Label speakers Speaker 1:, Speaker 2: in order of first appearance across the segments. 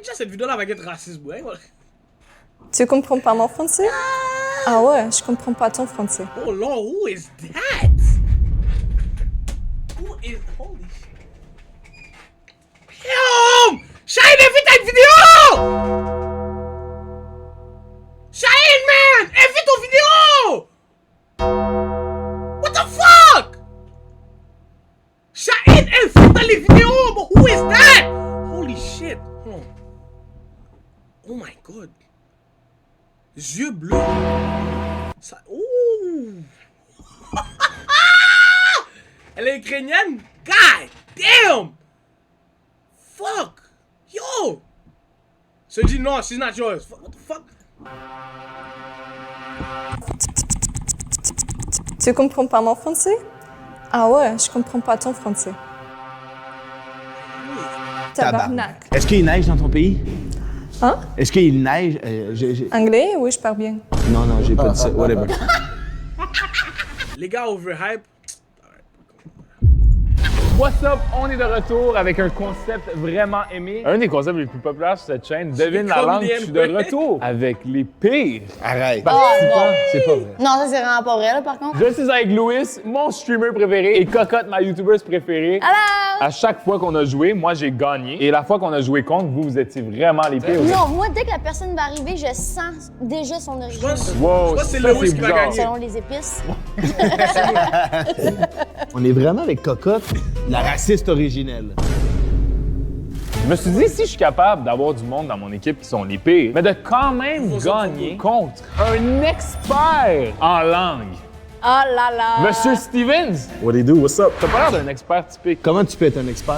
Speaker 1: déjà, cette vidéo-là va être raciste, ouais.
Speaker 2: Tu comprends pas mon français? Ah ouais, je comprends pas ton français.
Speaker 1: Oh Lord, who is that? Who is... Holy shit. Damn! Shaheen, invite à une vidéo! Shaheen, man! Invite aux vidéos! What the fuck? Shaheen, invite à les vidéos! But who is that? Holy shit. Oh my god. Yeux bleus. Ça... Ouh. Elle est ukrainienne? God damn! Fuck! Yo! Se dit non, she's not yours. What the fuck?
Speaker 2: Tu comprends pas mon français? Ah ouais, je comprends pas ton français. Tabarnak.
Speaker 3: Est-ce qu'il neige dans ton pays?
Speaker 2: Hein?
Speaker 3: Est-ce qu'il neige?
Speaker 2: Anglais? Oui, je parle bien.
Speaker 3: Non, non, j'ai pas dit ça. Whatever.
Speaker 1: Les gars overhype.
Speaker 4: What's up? On est de retour avec un concept vraiment aimé. Un des concepts les plus populaires sur cette chaîne. Devine la langue, je suis de retour avec les pires.
Speaker 3: Arrête.
Speaker 4: Participants. C'est pas vrai.
Speaker 5: Non, ça c'est vraiment pas vrai là par contre.
Speaker 4: Je suis avec Louis, mon streamer préféré, et Cocotte, ma youtubeuse préférée.
Speaker 5: Hello!
Speaker 4: À chaque fois qu'on a joué, moi j'ai gagné. Et la fois qu'on a joué contre, vous étiez vraiment les pires.
Speaker 5: Non, moi dès que la personne va arriver, je sens déjà son
Speaker 1: Je
Speaker 5: origine.
Speaker 1: pense,
Speaker 4: Wow,
Speaker 1: je pense que c'est
Speaker 4: ça,
Speaker 1: Lewis
Speaker 4: c'est
Speaker 1: qui va
Speaker 4: bizarre.
Speaker 1: gagner.
Speaker 5: Selon les épices.
Speaker 3: On est vraiment avec Cocotte, la raciste originelle.
Speaker 4: Je me suis dit, si je suis capable d'avoir du monde dans mon équipe qui sont les pires, mais de quand même gagner contre un expert en langue.
Speaker 5: Oh là là!
Speaker 4: Monsieur Stevens!
Speaker 6: What do you do? What's up?
Speaker 4: T'as pas l'air d'un expert typique.
Speaker 3: Comment tu peux être un expert?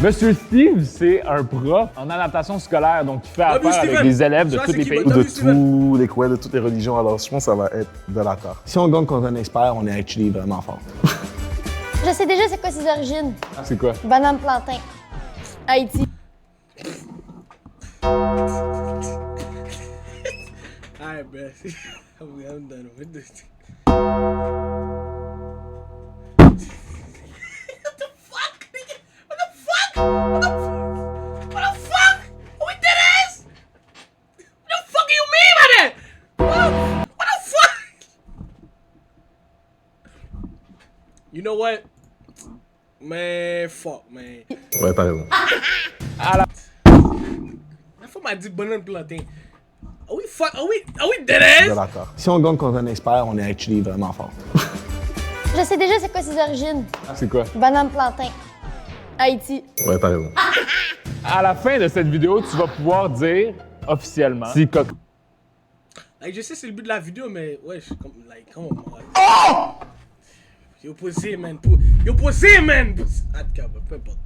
Speaker 4: Monsieur Steve, c'est un prof en adaptation scolaire, donc il fait affaire avec
Speaker 1: Steven.
Speaker 4: des élèves de
Speaker 1: Ça,
Speaker 4: tous
Speaker 1: c'est
Speaker 4: les
Speaker 1: qui
Speaker 4: pays.
Speaker 1: va-
Speaker 6: De
Speaker 1: Steven.
Speaker 6: tous les coins, de toutes les religions, alors je pense que ça va être de la terre.
Speaker 3: Si on gagne contre un expert, on est actually vraiment fort.
Speaker 5: Je sais déjà c'est quoi ses origines.
Speaker 4: C'est quoi?
Speaker 5: Banane plantain. Haïti.
Speaker 1: Alright, bro. I'm done with this. What the fuck, nigga? What the fuck? What the fuck? What the fuck? We did this? What the fuck you mean by that? What the fuck? You know what? Man, fuck, man.
Speaker 6: Ouais, t'as raison.
Speaker 1: La femme m'a dit banane plantain. Are we dead ass?
Speaker 6: De la terre.
Speaker 3: Si on gagne contre un expert, on est actually vraiment fort.
Speaker 5: Je sais déjà c'est quoi ses origines.
Speaker 4: C'est quoi?
Speaker 5: Banane plantain. Haïti.
Speaker 6: Ouais, t'as raison.
Speaker 4: À la fin de cette vidéo, tu vas pouvoir dire officiellement si Cocotte.
Speaker 1: Like, je sais c'est le but de la vidéo, mais ouais, come on, man. Yo posé, man. Yo posé, man. Ah, peu importe.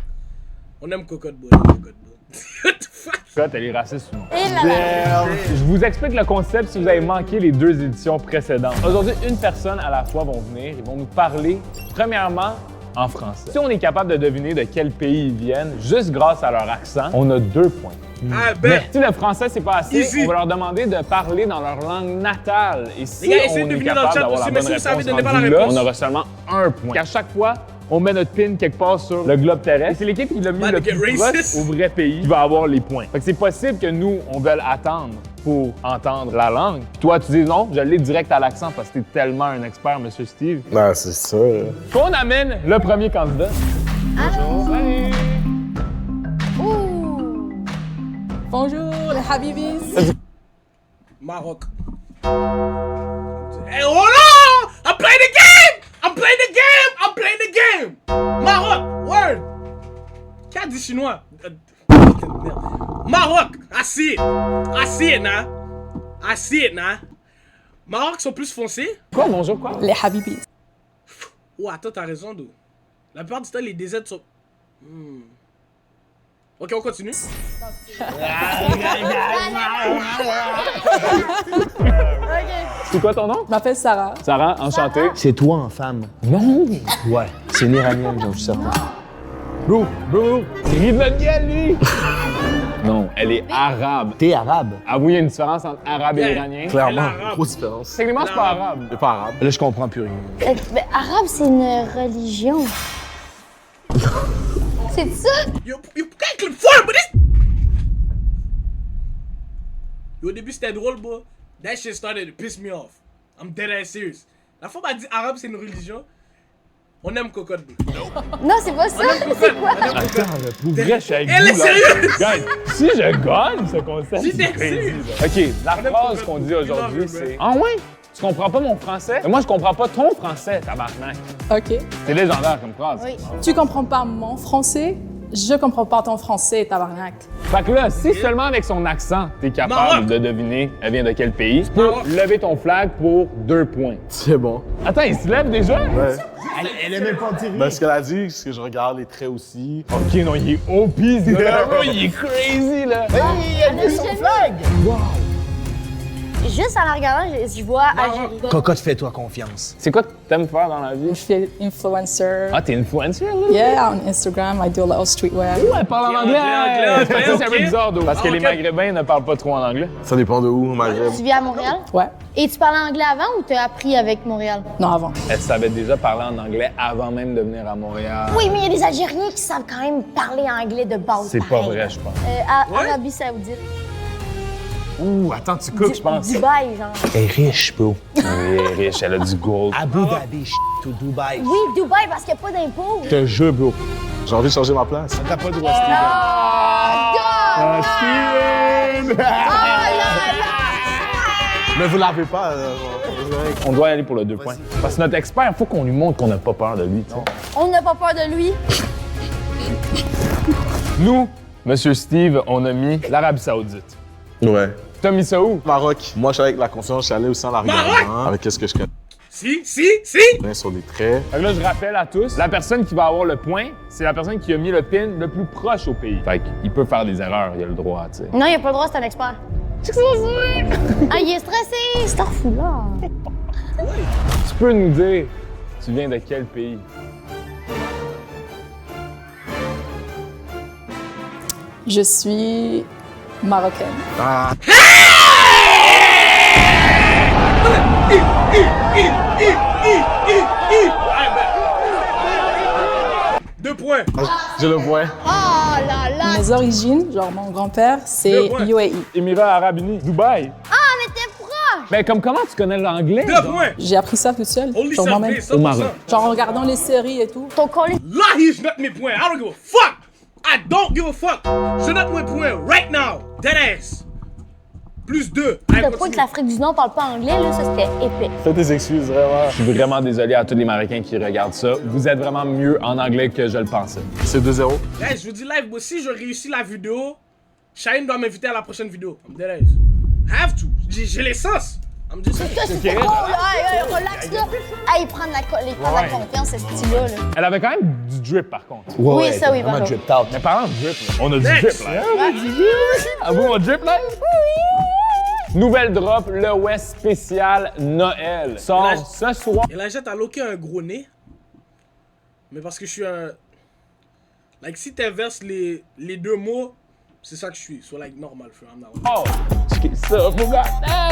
Speaker 1: On aime Cocotte Ball. What the fuck?
Speaker 4: Elle est raciste ou non?
Speaker 5: Et là là!
Speaker 4: Je vous explique le concept si vous avez manqué les deux éditions précédentes. Aujourd'hui, une personne à la fois vont venir et vont nous parler, premièrement, en français. Si on est capable de deviner de quel pays ils viennent, juste grâce à leur accent, on a 2 points.
Speaker 1: Ah, ben.
Speaker 4: Si le français, c'est pas assez,
Speaker 1: Easy.
Speaker 4: on va leur demander de parler dans leur langue natale. Et si
Speaker 1: Les gars, essayez
Speaker 4: on
Speaker 1: de
Speaker 4: est
Speaker 1: deviner dans le
Speaker 4: capable
Speaker 1: chat
Speaker 4: d'avoir
Speaker 1: aussi,
Speaker 4: la
Speaker 1: mais
Speaker 4: bonne
Speaker 1: si vous savez,
Speaker 4: réponse
Speaker 1: donnez pas la
Speaker 4: rendue là,
Speaker 1: réponse.
Speaker 4: on aura seulement 1 point. À chaque fois, on met notre pin quelque part sur le globe terrestre. Et c'est l'équipe qui l'a mis
Speaker 1: Man,
Speaker 4: le
Speaker 1: get
Speaker 4: plus
Speaker 1: racist.
Speaker 4: proche au vrai pays qui va avoir les points. Fait que c'est possible que nous, on veuille attendre pour entendre la langue. Puis toi, tu dis non, je l'ai direct à l'accent parce que t'es tellement un expert, Monsieur Steve.
Speaker 6: Ah, c'est sûr.
Speaker 4: Qu'on amène le premier candidat. Bonjour. Salut.
Speaker 5: Ouh!
Speaker 2: Bonjour, les Habibis.
Speaker 1: Maroc. Hey, hold on! I'm playing the game! I'm playing the game! I'm playing the game! Maroc, word! Qui a dit chinois? Merde. Maroc! I see it! I see it, now! I see it, now! Maroc sont plus foncés?
Speaker 4: Quoi, bonjour, quoi?
Speaker 2: Les Habibis.
Speaker 1: Oh, attends, t'as raison, d'où? La plupart du temps, les déserts sont... Ok, on continue.
Speaker 4: C'est quoi ton nom?
Speaker 2: Je m'appelle Sarah.
Speaker 4: Sarah, enchantée.
Speaker 3: C'est toi en femme.
Speaker 4: Non!
Speaker 3: Ouais, c'est une Iranienne, j'en suis certain.
Speaker 4: Bro, c'est Rivani Ali! Non, elle est arabe.
Speaker 3: T'es arabe.
Speaker 4: Ah oui, il y a une différence entre arabe et
Speaker 1: Yeah.
Speaker 4: iranien.
Speaker 6: Clairement,
Speaker 1: arabe.
Speaker 6: grosse différence.
Speaker 4: Techniquement, c'est pas arabe.
Speaker 6: C'est pas arabe.
Speaker 3: Là, je comprends plus rien.
Speaker 5: Ben, arabe, c'est une religion. C'est ça?
Speaker 1: You can't click forward, but this... Et au début, c'était drôle, bro. That shit started to piss me off. I'm dead ass serious. La fois, m'a dit arabe, c'est une religion. On aime cocotte, bro.
Speaker 5: Non, c'est pas ça. C'est quoi?
Speaker 4: Attends, là, pour vrai, je suis avec
Speaker 1: Elle
Speaker 4: vous,
Speaker 1: est
Speaker 4: là.
Speaker 1: sérieuse?
Speaker 4: Guys, si je gagne ce concept,
Speaker 1: J'étais
Speaker 4: c'est crazy,
Speaker 1: sérieux.
Speaker 4: là. OK, la phrase qu'on dit aujourd'hui, c'est... Ah ouais? Tu comprends pas mon français? Mais moi, je comprends pas ton français, tabarnak.
Speaker 2: OK.
Speaker 4: C'est légendaire comme phrase.
Speaker 5: Oui.
Speaker 2: Tu comprends pas mon français, je comprends pas ton français, tabarnak.
Speaker 4: Fait que là, si seulement avec son accent, t'es capable
Speaker 1: Maroc.
Speaker 4: de deviner elle vient de quel pays, tu peux
Speaker 1: Maroc.
Speaker 4: lever ton flag pour 2 points.
Speaker 6: C'est bon.
Speaker 4: Attends, il se lève déjà?
Speaker 6: Ouais.
Speaker 3: Elle est même pas tirée.
Speaker 6: Ben, ce qu'elle a dit, c'est que je regarde les traits aussi.
Speaker 4: OK, non, il est OP, ce gars-là. Bro, il est crazy, là.
Speaker 3: Elle a vu son flag!
Speaker 5: Juste en la regardant, je vois Algérie.
Speaker 3: Cocotte, fais-toi confiance.
Speaker 4: C'est quoi que t'aimes faire dans la vie?
Speaker 2: Je suis influencer.
Speaker 4: Ah, t'es influencer, là?
Speaker 2: Yeah, on Instagram, I do a little streetwear.
Speaker 4: Ouais, elle parle en anglais.
Speaker 1: anglais,
Speaker 4: Ça, c'est un peu
Speaker 1: ok.
Speaker 4: bizarre, d'où, parce que
Speaker 1: Ah,
Speaker 4: les
Speaker 1: ok.
Speaker 4: Maghrébins ne parlent pas trop en anglais.
Speaker 6: Ça dépend de où, au Maghreb.
Speaker 5: Tu vis à Montréal?
Speaker 2: Ouais.
Speaker 5: Et tu parlais anglais avant ou t'as appris avec Montréal?
Speaker 2: Non, avant.
Speaker 4: Elle savait déjà parler en anglais avant même de venir à Montréal.
Speaker 5: Oui, mais il y a des Algériens qui savent quand même parler anglais de base.
Speaker 4: C'est pas
Speaker 5: pareil.
Speaker 4: vrai, je pense.
Speaker 1: Ouais?
Speaker 5: Arabie Saoudite.
Speaker 4: Ouh, attends, tu coupes, je pense.
Speaker 5: Dubaï, genre.
Speaker 3: Elle est riche, bro.
Speaker 4: Oui, elle est riche, elle a du gold.
Speaker 3: Abu Dhabi, to Dubaï.
Speaker 5: Oui, Dubaï, parce qu'il n'y a pas d'impôts.
Speaker 3: C'est un jeu, bro.
Speaker 6: J'ai envie de changer ma place.
Speaker 3: T'as pas le droit, Steven.
Speaker 6: Mais vous l'avez pas.
Speaker 4: On doit y aller pour le 2 points. Parce que notre expert, il faut qu'on lui montre qu'on n'a pas peur de lui. tu sais.
Speaker 5: On n'a pas peur de lui.
Speaker 4: Nous, Monsieur Steve, on a mis l'Arabie Saoudite.
Speaker 6: Ouais.
Speaker 4: T'as mis ça où?
Speaker 6: Maroc. Moi, je suis avec la conscience, je suis allé aussi en la regardant. Avec qu'est-ce que je
Speaker 1: Si.
Speaker 6: connais sur les traits.
Speaker 4: Fait que là, je rappelle à tous, la personne qui va avoir le point, c'est la personne qui a mis le pin le plus proche au pays. Fait qu'il peut faire des erreurs, il a le droit, tu sais.
Speaker 5: Non, il n'y a pas le droit, c'est un expert. Ah, il est stressé, c'est un fou là.
Speaker 4: Tu peux nous dire, tu viens de quel pays?
Speaker 2: Je suis marocaine.
Speaker 6: Ah,
Speaker 1: 2 points.
Speaker 6: j'ai le point.
Speaker 5: Oh là là.
Speaker 2: Mes origines, genre mon grand-père, c'est
Speaker 1: Deux points.
Speaker 2: UAE.
Speaker 4: Émirats Arabes Unis, Dubaï.
Speaker 5: Ah, mais t'es proche.
Speaker 4: Mais comme comment tu connais l'anglais?
Speaker 1: 2 points.
Speaker 2: J'ai appris ça toute seule,
Speaker 1: Only
Speaker 2: genre moi-même.
Speaker 1: survey, 100%.
Speaker 4: Maroc.
Speaker 2: Genre en regardant les séries et tout.
Speaker 5: Ton collier.
Speaker 1: Là, je note mes points. I don't give a fuck. I don't give a fuck. Je note mes points right now. Dead ass. Plus 2.
Speaker 5: Le point que l'Afrique du Nord parle pas anglais, là, ça c'était épais.
Speaker 6: Fais tes excuses, vraiment.
Speaker 4: Je suis vraiment désolé à tous les Marocains qui regardent ça. Vous êtes vraiment mieux en anglais que je le pensais.
Speaker 6: C'est 2-0.
Speaker 1: Guys, je vous dis live, moi, si je réussis la vidéo, Shaheen doit m'inviter à la prochaine vidéo. I'm dead ass. Have to. J'ai l'essence. I'm just saying.
Speaker 5: Ça, c'était cool, là. Hey, relax, là. Hey, prendre la confiance, ce style-là, là.
Speaker 4: Elle avait quand même du drip, par contre.
Speaker 5: Oui, ça, oui,
Speaker 3: vraiment
Speaker 5: pardon.
Speaker 3: drip out.
Speaker 4: Mais parlant de drip, là, on a du
Speaker 1: Next.
Speaker 4: drip, là. On a du drip. À vous, mon drip, là? Nouvelle drop, le West spécial Noël. Sort
Speaker 1: Là,
Speaker 4: ce soir.
Speaker 1: Et la jette a loqué un gros nez. Mais parce que je suis un. Like, si t'inverses les 2 mots, c'est ça que je suis. So, like, normal, frère. I'm not-
Speaker 4: Oh! Ça, mon gars.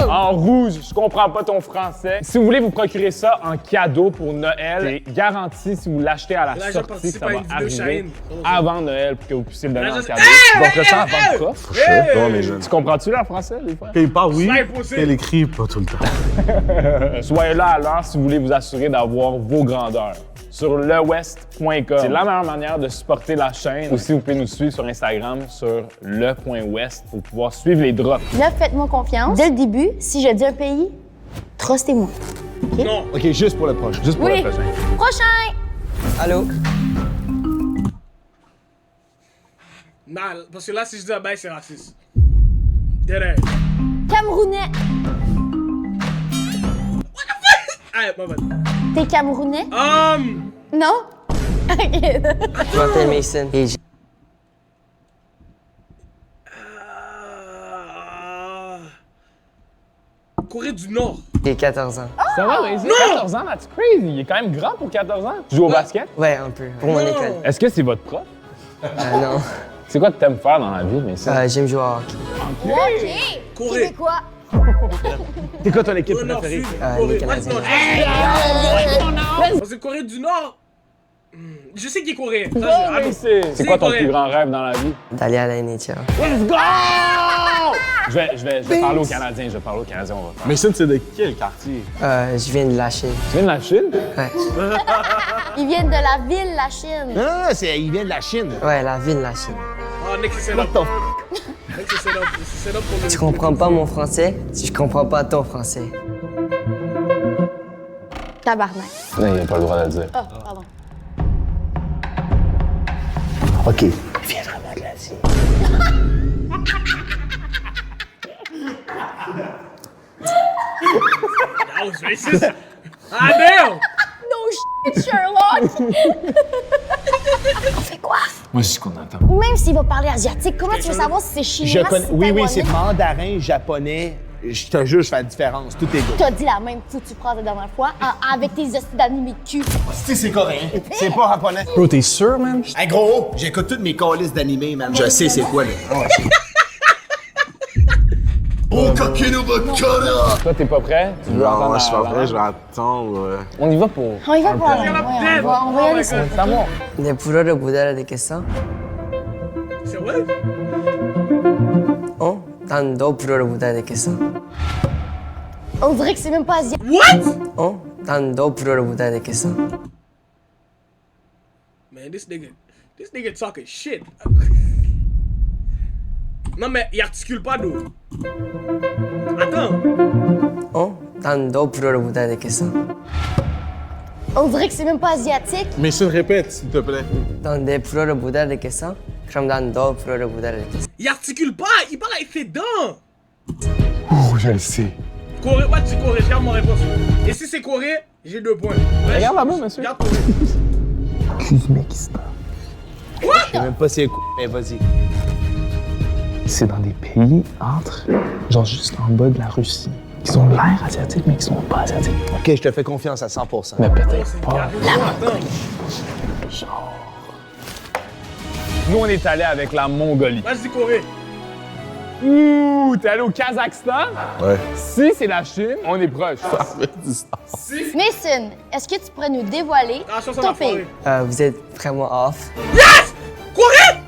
Speaker 4: En rouge, je comprends pas ton français. Si vous voulez vous procurer ça en cadeau pour Noël, c'est garanti si vous l'achetez à la
Speaker 1: Là, je
Speaker 4: sortie que
Speaker 1: participe
Speaker 4: ça
Speaker 1: à
Speaker 4: va
Speaker 1: une vidéo
Speaker 4: arriver
Speaker 1: Shaheen.
Speaker 4: avant Noël pour que vous puissiez le donner
Speaker 1: Là,
Speaker 4: en
Speaker 1: je-
Speaker 4: cadeau.
Speaker 1: Hey,
Speaker 4: Tu vas faire ça
Speaker 1: hey,
Speaker 4: avant
Speaker 1: hey,
Speaker 4: le prof?
Speaker 1: hey.
Speaker 6: Non, mais je.
Speaker 4: Tu comprends-tu leur français, des fois?
Speaker 6: Quand il parle, oui.
Speaker 1: C'est impossible.
Speaker 6: Quand il écrit, pas tout le temps.
Speaker 4: Soyez là à l'heure si vous voulez vous assurer d'avoir vos grandeurs. Sur lewest.com. C'est la meilleure manière de supporter la chaîne. Aussi, vous pouvez nous suivre sur Instagram sur le.west pour pouvoir suivre les drops.
Speaker 5: Là, faites-moi confiance. Dès le début, si je dis un pays, trustez-moi.
Speaker 1: Non.
Speaker 3: OK, juste pour le prochain.
Speaker 4: Juste pour
Speaker 5: Oui.
Speaker 4: le prochain.
Speaker 5: Prochain!
Speaker 7: Allô?
Speaker 1: Nah, parce que là, si je dis un bail, c'est raciste. Dead ass.
Speaker 5: Camerounais.
Speaker 1: Alright, my bad.
Speaker 5: T'es Camerounais? Non? Ok.
Speaker 7: Je m'appelle Mason et j'ai
Speaker 1: Corée du Nord.
Speaker 7: 14 ans.
Speaker 4: Ça va, mais 14 ans, that's crazy. Il est quand même grand pour 14 ans. Tu joues au basket?
Speaker 7: Ouais, un peu. Pour mon
Speaker 1: Non.
Speaker 7: école.
Speaker 4: Est-ce que c'est votre prof?
Speaker 7: Non.
Speaker 4: C'est quoi que t'aimes faire dans la vie, mais ça?
Speaker 7: J'aime jouer au hockey.
Speaker 5: Ok.
Speaker 1: Corée.
Speaker 5: Québécois.
Speaker 3: C'est quoi ton équipe
Speaker 1: Corée Nord,
Speaker 3: préférée?
Speaker 1: Sud.
Speaker 7: les
Speaker 1: Corée.
Speaker 7: Canadiens.
Speaker 1: Parce que Corée du Nord. Je sais qu'il est coréen. Ça,
Speaker 4: C'est quoi ton
Speaker 1: coréen.
Speaker 4: plus grand rêve dans la vie?
Speaker 7: D'aller à la NHL.
Speaker 4: Let's go! Je vais parler aux Canadiens, on va faire.
Speaker 6: Mason, c'est de quel quartier?
Speaker 7: Je viens de la Chine.
Speaker 4: Tu viens de la Chine?
Speaker 7: Ouais.
Speaker 5: Ils viennent de la ville, la Chine.
Speaker 3: Non, non, il vient de la Chine.
Speaker 7: Ouais, la ville de la Chine.
Speaker 1: Oh, Nick, c'est là. Nick, c'est là pour le.
Speaker 7: Tu comprends pas mon français, je comprends pas ton français.
Speaker 5: Tabarnak.
Speaker 4: Non, il n'a pas le droit de le dire.
Speaker 5: Ah, pardon.
Speaker 3: OK. Viens vraiment de l'Asie.
Speaker 1: That was racist. Ah, damn!
Speaker 5: No shit, Sherlock! On fait quoi?
Speaker 4: Moi, c'est ce qu'on entend.
Speaker 5: Ou même s'il va parler asiatique, comment tu veux savoir si c'est chinois, si c'est
Speaker 3: Oui,
Speaker 5: taïwanais?
Speaker 3: c'est mandarin, japonais. Je te jure, je fais la différence. Tout est go.
Speaker 5: T'as dit la même foutue phrase la dernière fois avec tes hosties d'animé de cul.
Speaker 3: Si, c'est coréen. C'est pas japonais.
Speaker 4: Bro, t'es sûr, man?
Speaker 3: Hey, gros, j'écoute toutes mes calices d'animé, man. Je sais c'est quoi, là. Oh, coquino bacana!
Speaker 4: Toi, t'es pas prêt? Tu veux
Speaker 6: Non,
Speaker 4: entendre
Speaker 6: moi, je suis
Speaker 4: la
Speaker 6: pas prêt,
Speaker 4: langue?
Speaker 6: je vais attendre.
Speaker 4: On y va pour...
Speaker 5: On y va pour la langue. Ouais, on va y aller.
Speaker 4: C'est à moi.
Speaker 7: Ne puro de Buddha de queso.
Speaker 1: C'est what?
Speaker 7: Oh, tanto puro de Buddha de queso.
Speaker 5: On dirait que c'est même pas asiatique.
Speaker 1: What?
Speaker 7: Oh, tanto puro de Buddha de queso.
Speaker 1: Man, this nigga talking shit. Non, mais il articule pas d'eau. Attends.
Speaker 7: Oh, tanto puro de Buddha de queso.
Speaker 5: On dirait que c'est même pas asiatique.
Speaker 6: Mason, répète, s'il te plaît.
Speaker 7: Donde puro de Buddha de queso. Kram tanto puro de Buddha de queso.
Speaker 1: Il articule pas, il parle avec ses dents.
Speaker 4: Oh, je le sais.
Speaker 1: Corée, ouais, tu Corée, regarde mon réponse. Et si c'est Corée, j'ai 2 points. Ouais,
Speaker 4: Regarde là-bas, monsieur.
Speaker 1: Regarde Corée.
Speaker 4: Uzbekistan.
Speaker 3: Je sais même pas c'est quoi, mais vas-y.
Speaker 8: C'est dans des pays entre, genre juste en bas de la Russie, qui ont l'air asiatiques, mais qui sont pas asiatiques.
Speaker 3: OK, je te fais confiance à 100%.
Speaker 8: Mais peut-être pas.
Speaker 4: Nous, on est allé avec la Mongolie.
Speaker 1: Moi, je dis Corée.
Speaker 4: Ouh, t'es allé au Kazakhstan?
Speaker 6: Ouais.
Speaker 4: Si c'est la Chine, on est proche.
Speaker 5: Mason, est-ce que tu pourrais nous dévoiler
Speaker 1: Attention, ça
Speaker 5: ton
Speaker 1: va
Speaker 5: pays?
Speaker 1: foirer.
Speaker 7: Vous êtes vraiment off.
Speaker 1: Yes! Corée!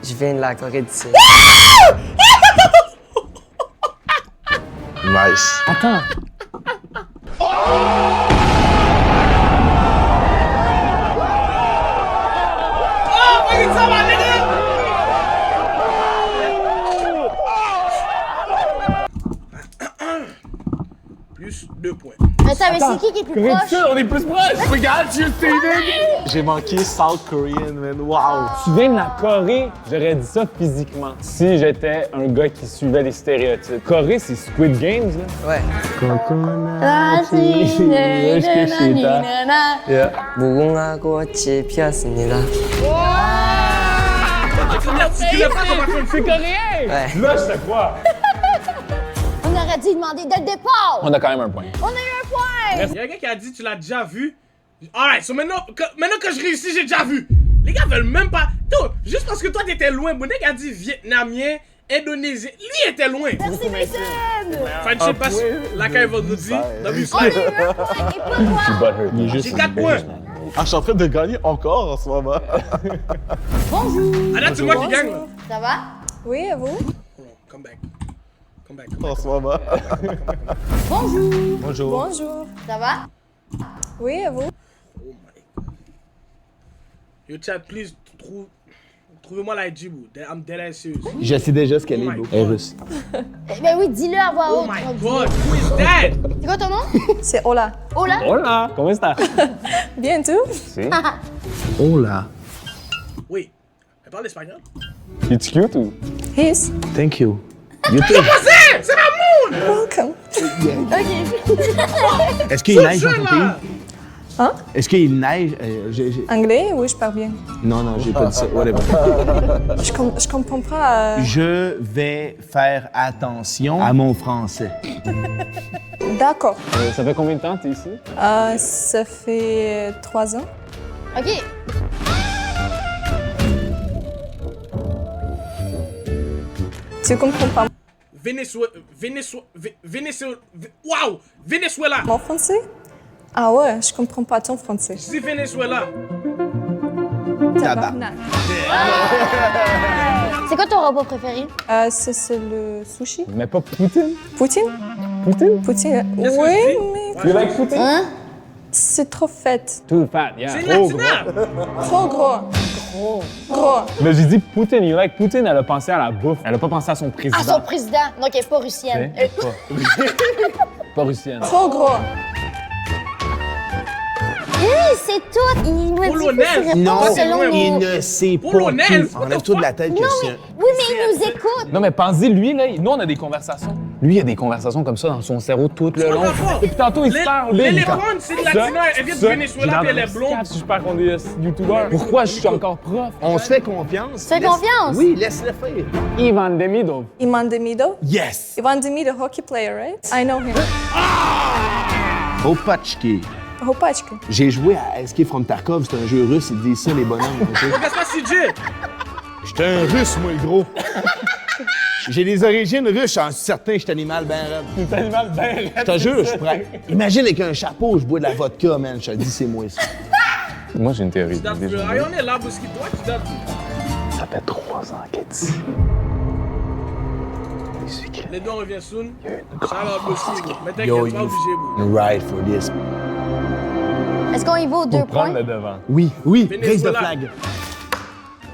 Speaker 7: Je viens de la Corée du Sud.
Speaker 6: Nice.
Speaker 8: Attends,
Speaker 1: Oh, fucking ça va, nigga! Plus 2 points.
Speaker 5: Attends, mais c'est qui est plus proche?
Speaker 4: on est plus proche! Regarde, tu sais,
Speaker 6: J'ai manqué South Korean, man. Wow.
Speaker 4: Tu viens de la Corée, j'aurais dit ça physiquement. Si j'étais un gars qui suivait les stéréotypes. Corée, c'est Squid Games, là.
Speaker 7: Ouais.
Speaker 4: Yeah.
Speaker 7: 무궁화 꽃이 피었습니다.
Speaker 4: C'est coréen!
Speaker 7: Ouais.
Speaker 4: Là, je te crois.
Speaker 5: On aurait dû demander dès le départ.
Speaker 4: On a quand même un point.
Speaker 5: On a eu un point.
Speaker 1: Il y a un gars qui a dit tu l'as déjà vu. Alright, so maintenant que je réussis, j'ai déjà vu. Les gars veulent même pas. Dude, juste parce que toi t'étais loin. Mon gars a dit vietnamien, indonésien. Lui était loin.
Speaker 5: Merci, Mason.
Speaker 1: Friendship passe la caille vendredi. Dans le
Speaker 5: On a eu un point et pas moi.
Speaker 1: J'ai 4 points.
Speaker 6: Ah, je suis en train de gagner encore en ce moment.
Speaker 5: Bonjour.
Speaker 1: Ah là, c'est moi qui gagne là.
Speaker 5: Ça va?
Speaker 2: Oui, et vous?
Speaker 1: Hold on, come back.
Speaker 6: En ce moment.
Speaker 5: Bonjour.
Speaker 2: Bonjour.
Speaker 5: Ça va?
Speaker 2: Oui, et vous?
Speaker 1: Oh my god. Yo chat, please, trouvez-moi la Djibou. I'm dead ass serious.
Speaker 3: Je sais déjà ce qu'elle est,
Speaker 1: Oh my
Speaker 3: bro. Elle est
Speaker 1: God.
Speaker 3: russe.
Speaker 5: Ben oui, dis-le à voix
Speaker 1: Oh
Speaker 5: haute.
Speaker 1: my god, who is that?
Speaker 5: C'est quoi ton nom?
Speaker 2: C'est Ola.
Speaker 5: Ola?
Speaker 4: Hola! Comment ça?
Speaker 2: Bien tout?
Speaker 4: Si.
Speaker 3: Oh là.
Speaker 1: Oui. Elle parle espagnol?
Speaker 4: Es-tu cute ou?
Speaker 2: He's
Speaker 3: Thank you. You too.
Speaker 1: C'est la moon!
Speaker 2: welcome.
Speaker 3: Est-ce qu'il neige dans ton
Speaker 1: là.
Speaker 3: pays?
Speaker 2: Hein?
Speaker 3: Est-ce qu'il neige?
Speaker 2: Anglais? Oui, je parle bien.
Speaker 3: Non, non, j'ai pas dit ça. Whatever.
Speaker 2: Je comprends pas.
Speaker 3: Je vais faire attention à mon français.
Speaker 2: D'accord.
Speaker 4: Ça fait combien de temps que t'es ici?
Speaker 2: Ça fait 3 ans.
Speaker 5: OK.
Speaker 2: Tu comprends pas
Speaker 1: Wow! Venezuela!
Speaker 2: mon français? Ah ouais, je comprends pas ton français.
Speaker 1: C'est Venezuela.
Speaker 2: Tabarnak.
Speaker 5: C'est quoi ton repas préféré?
Speaker 2: C'est le sushi.
Speaker 4: Mais pas Poutine.
Speaker 2: Poutine?
Speaker 4: Poutine?
Speaker 2: Poutine.
Speaker 1: Qu'est-ce que
Speaker 2: Oui,
Speaker 1: tu dis?
Speaker 2: mais
Speaker 4: You like Poutine?
Speaker 5: Hein?
Speaker 2: c'est trop fait.
Speaker 4: Too fat, yeah.
Speaker 1: C'est
Speaker 4: Trop
Speaker 1: latina!
Speaker 4: gros.
Speaker 2: Trop gros. Gros.
Speaker 4: Mais j'ai dit Poutine, you like Poutine, elle a pensé à la bouffe. Elle a pas pensé à son président.
Speaker 5: À son président. Donc, elle est pas russienne.
Speaker 4: Hein? Pas russienne.
Speaker 2: Trop gros.
Speaker 5: Oui, c'est tout. Il me dit
Speaker 1: Polonaise.
Speaker 5: que c'est
Speaker 3: Non,
Speaker 5: réponse selon
Speaker 3: il
Speaker 5: nos...
Speaker 3: ne sait pas
Speaker 1: Polonaise,
Speaker 3: tout.
Speaker 1: what the
Speaker 3: Enlève-toi de la
Speaker 1: fuck?
Speaker 3: tête que c'est un...
Speaker 5: Oui, mais il nous écoute.
Speaker 4: Non, mais pensez, lui, là, nous, on a des conversations. Lui, il a des conversations comme ça dans son cerveau tout le long. Et puis tantôt, il se parle.
Speaker 1: L'éléphant, c'est de latina. Elle vient du Venezuela, puis elle est blonde.
Speaker 4: Si je parle qu'on est youtubeurs. Pourquoi je suis encore prof?
Speaker 3: On se fait confiance.
Speaker 5: Tu fais confiance?
Speaker 3: Oui, laisse-le faire.
Speaker 4: Ivan Demidov.
Speaker 2: Ivan Demidov.
Speaker 3: Yes!
Speaker 2: Ivan Demidov, hockey player, right? I know him.
Speaker 3: Opachki.
Speaker 2: Hopachka.
Speaker 3: J'ai joué à Escape from Tarkov, c'est un jeu russe, ils disent ça, les bonhommes. ok?
Speaker 1: Regarde ça, CJ.
Speaker 3: J'étais un russe, moi, le gros. J'ai des origines russes, j'en suis certain, je suis animal ben raide.
Speaker 4: C'est un animal bien
Speaker 3: Je te jure, je pourrais. Imagine avec un chapeau, je bois de la vodka, man. Je te dis, c'est moi ça.
Speaker 4: Moi, j'ai une théorie.
Speaker 1: On est là, parce que toi, tu dates.
Speaker 4: Ça fait 3 ans qu'elle est ici. Les secrets.
Speaker 1: Les deux, on revient soon. Ça va, Boski. Mais
Speaker 3: Yo,
Speaker 1: t'inquiète pas, obligé, bro.
Speaker 3: you ride for this.
Speaker 5: Est-ce qu'on y va aux 2
Speaker 4: Pour prendre
Speaker 5: points?
Speaker 4: le devant.
Speaker 3: Oui, oui,
Speaker 1: Venezuela.
Speaker 3: raise the flag.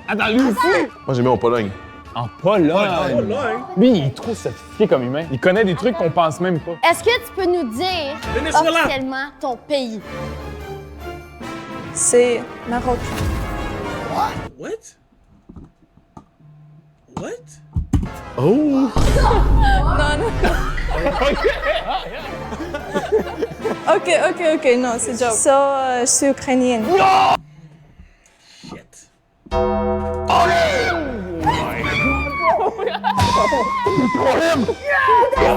Speaker 4: Attends, lui aussi!
Speaker 6: Moi, j'ai mis en Pologne.
Speaker 4: En Pologne.
Speaker 1: Oh là, hein.
Speaker 4: Lui, il est trop sophistiqué comme humain. Il connaît des trucs qu'on pense même pas.
Speaker 5: Est-ce que tu peux nous dire
Speaker 1: Venezuela.
Speaker 5: officiellement ton pays?
Speaker 2: C'est Maroc.
Speaker 1: What? What?
Speaker 3: Oh!
Speaker 2: Non, non. OK, non, c'est joke. So, je suis ukrainienne.
Speaker 1: Shit.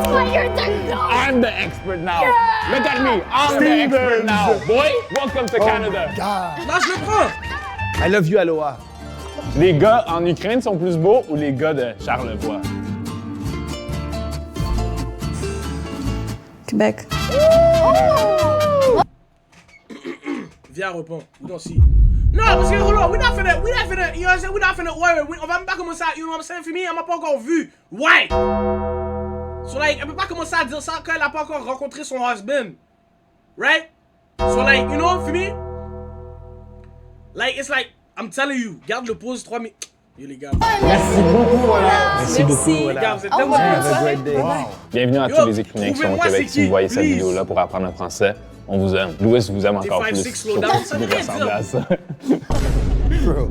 Speaker 4: I'm the expert now. Look at me. I'm the expert now. Boy, welcome to Canada.
Speaker 1: Là, je le prends.
Speaker 3: I love you, Aloha.
Speaker 4: Les gars en Ukraine sont plus beaux ou les gars de Charlevoix?
Speaker 2: Québec.
Speaker 1: Viens, réponds. We don't see. Non, parce que, hold on, we're not finna, you know what I'm saying, we're not finna worry. On va même pas commencer à, you know what I'm saying, Fimi, elle m'a pas encore vu. Ouais. So, like, elle peut pas commencer à dire ça quand elle a pas encore rencontré son husband. Right? So, like, you know, Fimi? Like, it's like, I'm telling you, garde le pause 3 minutes. Yo, les gars.
Speaker 3: Merci beaucoup,
Speaker 1: Les
Speaker 3: voilà.
Speaker 1: gars, vous êtes
Speaker 5: Au
Speaker 1: tellement
Speaker 5: revoir.
Speaker 3: Have a great day.
Speaker 4: Bienvenue à
Speaker 1: Yo,
Speaker 4: tous les Écrivains qui sont au
Speaker 1: trouvez-moi
Speaker 4: Québec.
Speaker 1: c'est
Speaker 4: Si vous
Speaker 1: qui,
Speaker 4: voyez cette
Speaker 1: please.
Speaker 4: vidéo-là pour apprendre le français, on vous aime. Louis vous aime encore
Speaker 1: 5,
Speaker 4: plus.
Speaker 1: 6, slow
Speaker 4: Surtout
Speaker 1: down,
Speaker 4: si
Speaker 1: ça
Speaker 4: vous
Speaker 1: veut rien
Speaker 4: ressemblez
Speaker 1: dire.
Speaker 4: à ça.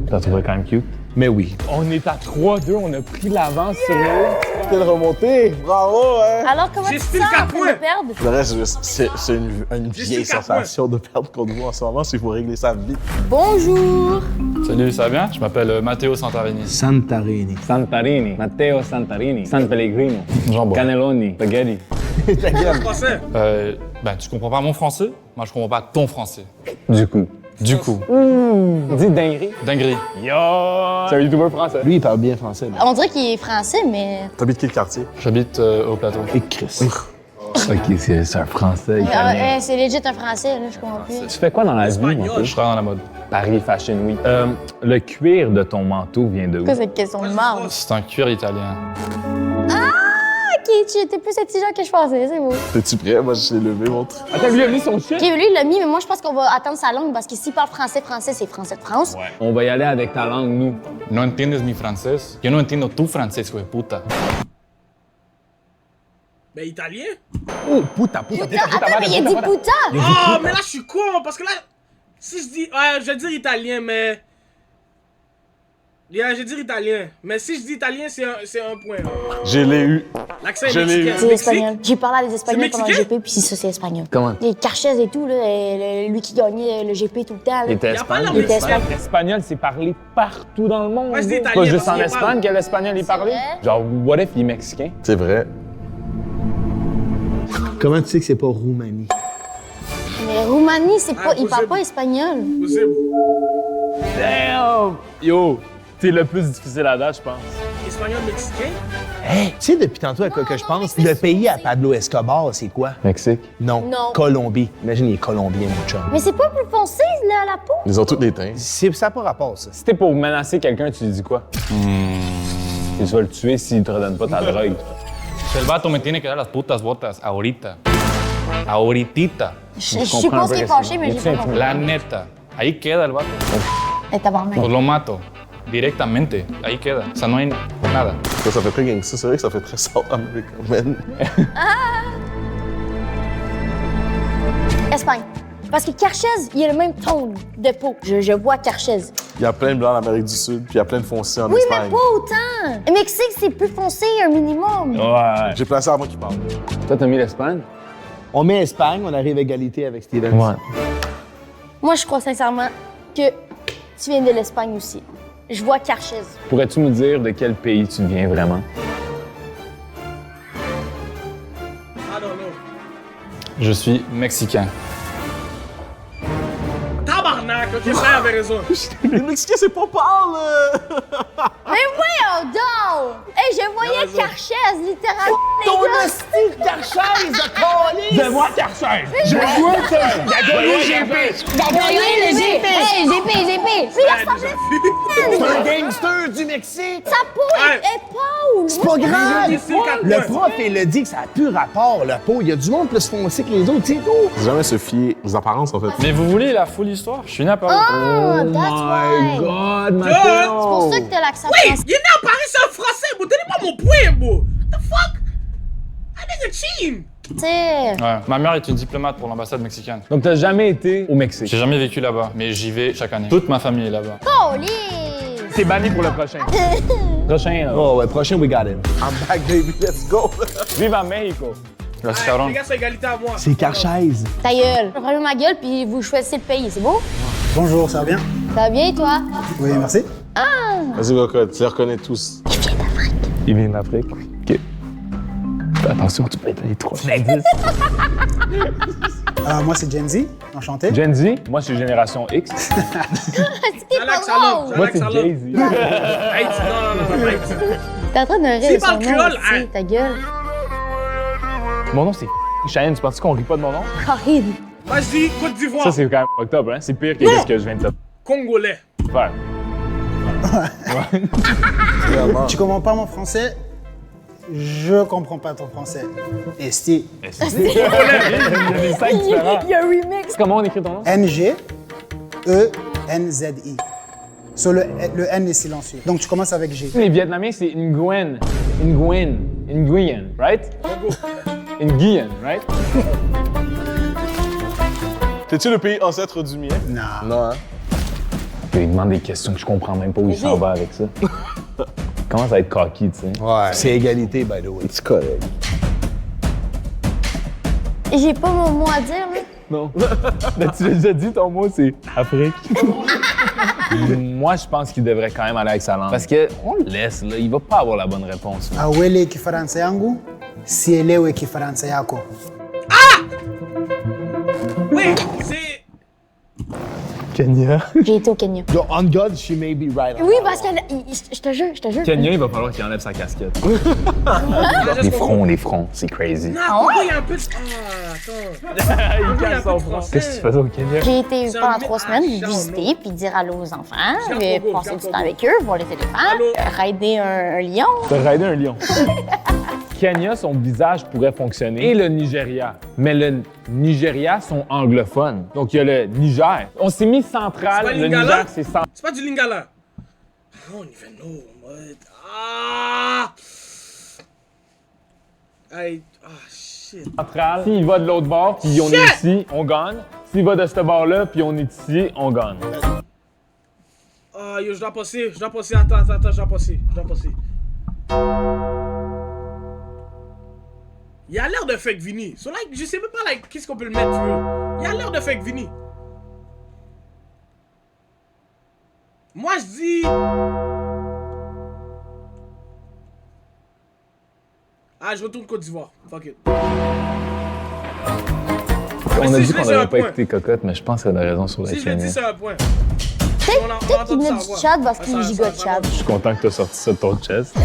Speaker 4: T'as trouvé quand même cute?
Speaker 3: Mais oui.
Speaker 4: On est à 3-2, on a pris l'avance sur eux.
Speaker 6: Quelle remontée! Bravo, hein!
Speaker 5: Alors, comment
Speaker 1: J'ai
Speaker 5: tu te
Speaker 1: style
Speaker 5: sens
Speaker 1: 4
Speaker 5: après
Speaker 1: points.
Speaker 5: de perdre?
Speaker 6: Le reste, c'est une
Speaker 1: J'ai
Speaker 6: vieille
Speaker 1: su qu'à
Speaker 6: sensation de perdre contre vous en ce moment, s'il faut régler ça vite.
Speaker 5: Bonjour!
Speaker 9: Salut, ça va bien? Je m'appelle Matteo Santarini.
Speaker 3: Santarini.
Speaker 4: Santarini, Matteo Santarini, San Pellegrino,
Speaker 9: Jambon.
Speaker 4: Cannelloni, spaghetti.
Speaker 3: Ta gueule.
Speaker 1: Français.
Speaker 9: Tu comprends pas mon français? Moi, je comprends pas ton français.
Speaker 4: Du coup.
Speaker 9: Du coup,
Speaker 4: Dis dinguerie.
Speaker 9: dinguerie.
Speaker 4: Yo! C'est un youtubeur français.
Speaker 3: Lui, il parle bien français. là.
Speaker 5: On dirait qu'il est français, mais...
Speaker 6: T'habites quel quartier?
Speaker 9: J'habite au plateau.
Speaker 3: Et Chris.
Speaker 4: Ok, c'est un français italien.
Speaker 5: c'est legit un français, là, je comprends plus.
Speaker 4: Tu fais quoi dans la vie,
Speaker 1: Espagnol.
Speaker 4: mon
Speaker 9: Je travaille dans la mode.
Speaker 4: Paris Fashion Week. Le cuir de ton manteau vient de où?
Speaker 5: Pourquoi cette question de marde?
Speaker 9: C'est un cuir italien.
Speaker 5: Ok, tu étais plus intelligent que je pensais, c'est beau.
Speaker 6: T'es-tu prêt? Moi, j'ai levé mon truc.
Speaker 4: Attends, lui a mis son chien.
Speaker 5: Ok, lui, il l'a mis, mais moi, je pense qu'on va attendre sa langue parce que s'il parle français, c'est français de France.
Speaker 4: Ouais. On va y aller avec ta langue, nous.
Speaker 9: No entiendes mi francés? Yo no entiendo tu francés, hijo de puta.
Speaker 1: Ben, italien.
Speaker 4: Oh, puta, puta, puta, puta.
Speaker 5: Attends, mais il a dit puta!
Speaker 1: Oh, mais là, je suis con, parce que là, si je dis, ouais, je vais dire italien, mais... Yeah, je vais dire italien, mais si je dis italien, c'est un point.
Speaker 6: Je l'ai eu.
Speaker 1: L'accent est
Speaker 6: Je l'ai
Speaker 1: mexicain.
Speaker 6: eu.
Speaker 5: C'est
Speaker 1: Mexique?
Speaker 5: espagnol. J'ai parlé à des Espagnols pendant le
Speaker 1: mexicain?
Speaker 5: GP, puis ça, c'est espagnol.
Speaker 4: Comment?
Speaker 5: Les Carchez et tout, là, lui qui gagnait le GP tout le temps.
Speaker 4: Il
Speaker 5: Là.
Speaker 4: était
Speaker 1: Y a pas
Speaker 4: espagnol.
Speaker 1: l'air
Speaker 5: Il était espagnol.
Speaker 4: L'espagnol, c'est parlé partout dans le monde.
Speaker 1: Ouais, je dis
Speaker 4: Pas
Speaker 1: italien,
Speaker 4: juste
Speaker 1: parce
Speaker 4: en
Speaker 1: qu'il
Speaker 4: Espagne
Speaker 1: parle.
Speaker 4: que l'espagnol est parlé.
Speaker 5: vrai?
Speaker 4: Genre, what if il est mexicain?
Speaker 6: C'est vrai.
Speaker 3: Comment tu sais que c'est pas Roumanie?
Speaker 5: Mais Roumanie, c'est pas, il parle
Speaker 1: impossible.
Speaker 5: pas espagnol.
Speaker 1: Possible.
Speaker 4: Damn! Yo, t'es le plus difficile à date, je pense.
Speaker 1: Espagnol, mexicain?
Speaker 3: Tu sais, depuis tantôt à quoi que je pense, le pays à Pablo Escobar, c'est quoi?
Speaker 4: Mexique.
Speaker 3: Non.
Speaker 5: Non.
Speaker 3: Colombie. Imagine, il est colombien, mon chum.
Speaker 5: Mais c'est pas plus foncé, là, la peau?
Speaker 6: Ils ont toutes les teintes.
Speaker 3: Ça n'a pas rapport, ça.
Speaker 4: Si t'es pour menacer quelqu'un, tu lui dis quoi? Et tu vas le tuer s'il te redonne pas ta drogue.
Speaker 9: El vato me tiene que dar las putas botas ahorita. Ahoritita.
Speaker 5: Je suis pas si fâchée, mais j'ai pas compris.
Speaker 9: La neta. Ahí queda el vato.
Speaker 5: Et tabarnak.
Speaker 9: Pues lo mato. Directamente. Ahí queda. O sea, no hay nada.
Speaker 6: Ça fait très gangster. C'est vrai que ça fait très South American, man.
Speaker 5: Espagne. Parce que Carchez, il a le même ton de peau. Je vois Carchez.
Speaker 6: Il y a plein de blancs en Amérique du Sud, puis il y a plein de foncés en
Speaker 5: Oui,
Speaker 6: Espagne.
Speaker 5: mais pas autant. Le Mexique, c'est plus foncé, un minimum.
Speaker 4: Ouais.
Speaker 6: J'ai placé à moi qui parle.
Speaker 4: Toi, t'as mis l'Espagne?
Speaker 3: On met Espagne, on arrive à égalité avec Steven.
Speaker 4: Ouais.
Speaker 5: Moi, je crois sincèrement que tu viens de l'Espagne aussi. Je vois Carchez.
Speaker 4: Pourrais-tu me dire de quel pays tu viens vraiment?
Speaker 1: I don't know.
Speaker 9: Je suis mexicain.
Speaker 1: Tabarnak, ok, ça avait raison.
Speaker 6: Les Mexicains, c'est pas parle!
Speaker 5: Mais voyons donc! Hey, je voyais Carchez, littéralement, les gars!
Speaker 3: style Carchaise, de
Speaker 4: Je vois Carchez!
Speaker 3: Je vois GP!
Speaker 5: Hey, GP! C'est la
Speaker 3: C'est un gangster du Mexique!
Speaker 5: Sa peau
Speaker 1: Ouais.
Speaker 5: est pâle!
Speaker 3: C'est pas grave!
Speaker 1: J'ai 4
Speaker 3: Le
Speaker 1: points.
Speaker 3: prof, il a dit que ça a plus rapport, la peau. Il y a du monde plus foncé que les autres, c'est tout!
Speaker 6: Faut jamais se fier aux apparences, en fait.
Speaker 9: Mais vous voulez la full histoire? Je suis né à Paris.
Speaker 5: Oh, that's why!
Speaker 4: God,
Speaker 1: Good.
Speaker 5: C'est pour ça que t'as l'accent
Speaker 1: Oui,
Speaker 5: français.
Speaker 1: il est né à Paris, c'est un français, bro. Donnez-moi mon point, bro. The fuck? I nigga cheating.
Speaker 9: Ouais. Ma mère est une diplomate pour l'ambassade mexicaine.
Speaker 4: Donc, t'as jamais été au Mexique.
Speaker 9: J'ai jamais vécu là-bas, mais j'y vais chaque année. Toute ma famille est là-bas.
Speaker 5: Holy!
Speaker 4: T'es banni pour le prochain. Prochain, là.
Speaker 3: Oh, ouais, prochain, we got him.
Speaker 6: I'm back, baby. Let's go!
Speaker 4: Viva Mexico!
Speaker 9: Gracias,
Speaker 1: Les
Speaker 9: cabrón.
Speaker 1: gars, c'est égalité à moi.
Speaker 3: C'est Carchaise.
Speaker 5: Ta gueule. Je vais ma gueule, puis vous choisissez le pays, c'est beau?
Speaker 10: Bonjour, ça va bien?
Speaker 5: Ça va bien, toi?
Speaker 10: Oui, merci.
Speaker 6: Vas-y, Cocotte, tu les reconnais tous.
Speaker 4: Il vient d'Afrique. OK. Attention, tu peux être les 3 indices.
Speaker 10: Moi, c'est Gen Z. Enchanté.
Speaker 4: Gen Z, moi, je suis Génération X.
Speaker 5: C'était pas
Speaker 1: Alex, alors.
Speaker 5: drôle!
Speaker 4: Moi,
Speaker 1: Alex,
Speaker 4: c'est
Speaker 1: alors.
Speaker 4: Jay-Z.
Speaker 1: Haïti, non, Haïti.
Speaker 5: T'es en train de rire
Speaker 1: S'il
Speaker 5: de son
Speaker 1: parle
Speaker 5: nom
Speaker 1: créole,
Speaker 5: aussi,
Speaker 1: hein.
Speaker 5: ta gueule.
Speaker 4: Mon nom, c'est Cheyenne. Tu penses qu'on rit pas de mon nom?
Speaker 5: Horrible.
Speaker 1: Vas-y, Côte d'Ivoire.
Speaker 4: Ça, c'est quand même octobre, hein? C'est pire que ce que je viens de te
Speaker 1: Congolais.
Speaker 4: faire.
Speaker 10: Tu comprends pas mon français? Je comprends pas ton français. Esti.
Speaker 4: Il y a des 5 différents.
Speaker 5: Il y a un remix.
Speaker 4: Comment on écrit ton nom?
Speaker 10: N-G-E-N-Z-I. So, le N est silencieux. Donc, tu commences avec G.
Speaker 4: Les Vietnamiens, c'est Nguyen. Nguyen. Nguyen, right? Nguyen, right?
Speaker 6: T'es-tu le pays ancêtre du mien?
Speaker 10: Non.
Speaker 6: Non, hein?
Speaker 4: Il demande des questions que je comprends même pas où il s'en va avec ça. Comment ça va être cocky, tu sais?
Speaker 3: Ouais. C'est égalité, by the way.
Speaker 6: C'est correct.
Speaker 5: J'ai pas mon mot à dire, là.
Speaker 4: Non. Mais tu l'as déjà dit, ton mot, c'est Afrique. Moi, je pense qu'il devrait quand même aller avec sa langue. Parce qu'on le laisse, là. Il va pas avoir la bonne réponse.
Speaker 10: Awele kifaransa yangu, sielewe kifaransa yako.
Speaker 1: Oui, c'est.
Speaker 3: Kenya.
Speaker 5: J'ai été au Kenya.
Speaker 3: Yo, on God, she may be right.
Speaker 5: Oui, parce que, je te jure.
Speaker 4: Kenya, il va falloir qu'il enlève sa casquette. Les fronts, c'est crazy.
Speaker 1: Non, Congo, il y a un peu de. Ah, attends.
Speaker 4: Il casse son front. Qu'est-ce que tu faisais au Kenya?
Speaker 5: J'ai été
Speaker 1: C'est
Speaker 5: pendant
Speaker 1: un
Speaker 5: 3 semaines
Speaker 1: ah,
Speaker 5: visiter puis dire allô aux enfants,
Speaker 1: Jean
Speaker 5: puis
Speaker 1: Congo,
Speaker 5: passer
Speaker 1: Jean
Speaker 5: du temps
Speaker 1: Congo.
Speaker 5: avec eux, voir les éléphants,
Speaker 1: Allô?
Speaker 5: rider un lion.
Speaker 4: T'as raidé un lion. Kenya, son visage pourrait fonctionner. Et le Nigeria. Mais le Nigeria sont anglophones. Donc, il y a le Niger. On s'est mis central.
Speaker 1: C'est pas
Speaker 4: Le
Speaker 1: Lingala?
Speaker 4: Niger, c'est central.
Speaker 1: C'est pas du lingala. I don't even know, man. Ah! Shit.
Speaker 4: S'il va de l'autre bord, puis on est ici, on gagne. S'il va de ce bord-là, puis on est ici, on gagne.
Speaker 1: Ah, yo, je dois passer. Attends, je dois passer. Il a l'air de fake Vini. So, like, je sais même pas, like, qu'est-ce qu'on peut le mettre, tu vois. Il a l'air de fake Vini. Moi, je dis... Ah, je retourne Côte d'Ivoire. Fuck it.
Speaker 4: On a
Speaker 1: si
Speaker 4: dit
Speaker 1: je
Speaker 4: qu'on
Speaker 1: dis, c'est
Speaker 4: n'avait
Speaker 1: un
Speaker 4: pas
Speaker 1: point.
Speaker 4: écouté Cocotte, mais je pense qu'elle a raison sur la
Speaker 1: Si je le dis,
Speaker 4: Kenya.
Speaker 1: c'est un point.
Speaker 5: Peut-être qu'il venait du Tchad parce qu'il est giga de Tchad.
Speaker 4: Je suis content que tu as sorti ça de ton chest.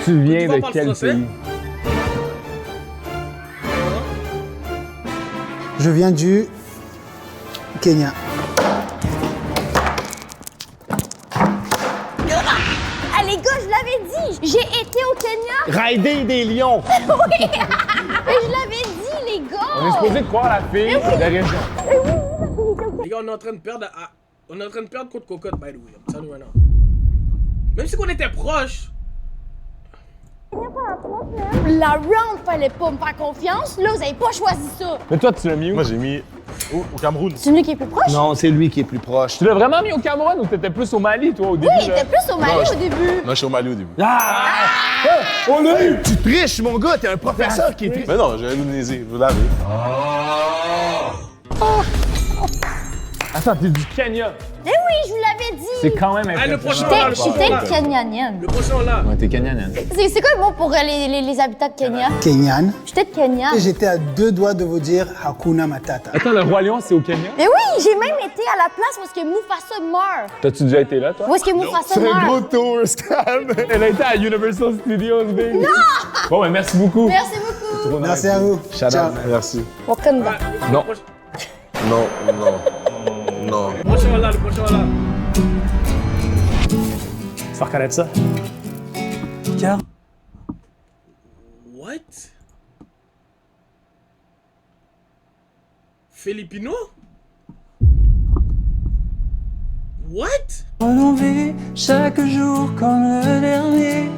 Speaker 4: Tu viens
Speaker 1: d'Ivoire
Speaker 4: de
Speaker 1: parle
Speaker 4: quel
Speaker 1: français?
Speaker 4: pays?
Speaker 10: Je viens du Kenya.
Speaker 3: Rider des lions.
Speaker 5: Mais je l'avais dit, les gars!
Speaker 4: On est supposé croire la fille de région.
Speaker 1: Les gars, on est en train de perdre on est en train de perdre contre Cocotte, by the way. I'm telling you right now. Même si on était proche.
Speaker 5: La round fallait pas me faire confiance. Là, vous avez pas choisi ça.
Speaker 4: Mais toi, tu l'as mis où?
Speaker 6: Moi, j'ai mis au Cameroun.
Speaker 5: C'est lui qui est plus proche?
Speaker 3: Non, c'est lui qui est plus proche.
Speaker 4: Tu l'as vraiment mis au Cameroun ou t'étais plus au Mali, toi, au début?
Speaker 5: Oui, il était plus au Mali au début.
Speaker 6: Non, je suis au Mali au début.
Speaker 3: On l'a eu! Tu triches, mon gars, t'es un professeur qui est triche.
Speaker 6: Mais non, j'ai l'Indonésie, je l'avais.
Speaker 4: Attends, t'es du Kenya.
Speaker 5: Eh oui, je vous l'avais dit.
Speaker 4: C'est quand même
Speaker 1: Ah, le
Speaker 4: impressionnant.
Speaker 1: prochain, là, le
Speaker 5: J'étais
Speaker 1: prochain, là.
Speaker 5: kenyanienne.
Speaker 1: Le prochain, là.
Speaker 9: Ouais, t'es Kenyanienne.
Speaker 5: C'est quoi le mot pour les habitants de Kenya?
Speaker 10: Kenyan.
Speaker 5: J'étais de Kenya.
Speaker 10: Et j'étais à 2 doigts de vous dire Hakuna Matata.
Speaker 4: Attends, le Roi Lion, c'est au Kenya?
Speaker 5: Mais oui, j'ai même été à la place où est-ce que Mufasa meurt.
Speaker 4: T'as-tu déjà été là, toi?
Speaker 5: Où est-ce que Mufasa
Speaker 3: C'est un gros
Speaker 5: meurt?
Speaker 3: tour, Scam.
Speaker 4: Elle a été à Universal Studios, baby. Non! Bon, ben merci beaucoup.
Speaker 5: Merci beaucoup.
Speaker 10: Merci à vous. Ciao.
Speaker 6: Merci.
Speaker 5: Wakanda.
Speaker 4: Non.
Speaker 6: Non, non, non.
Speaker 1: Le prochain, là, le prochain, là.
Speaker 8: Tu vas reconnaître ça? Car
Speaker 1: What? Filipino? What?
Speaker 8: on vit chaque jour comme le dernier.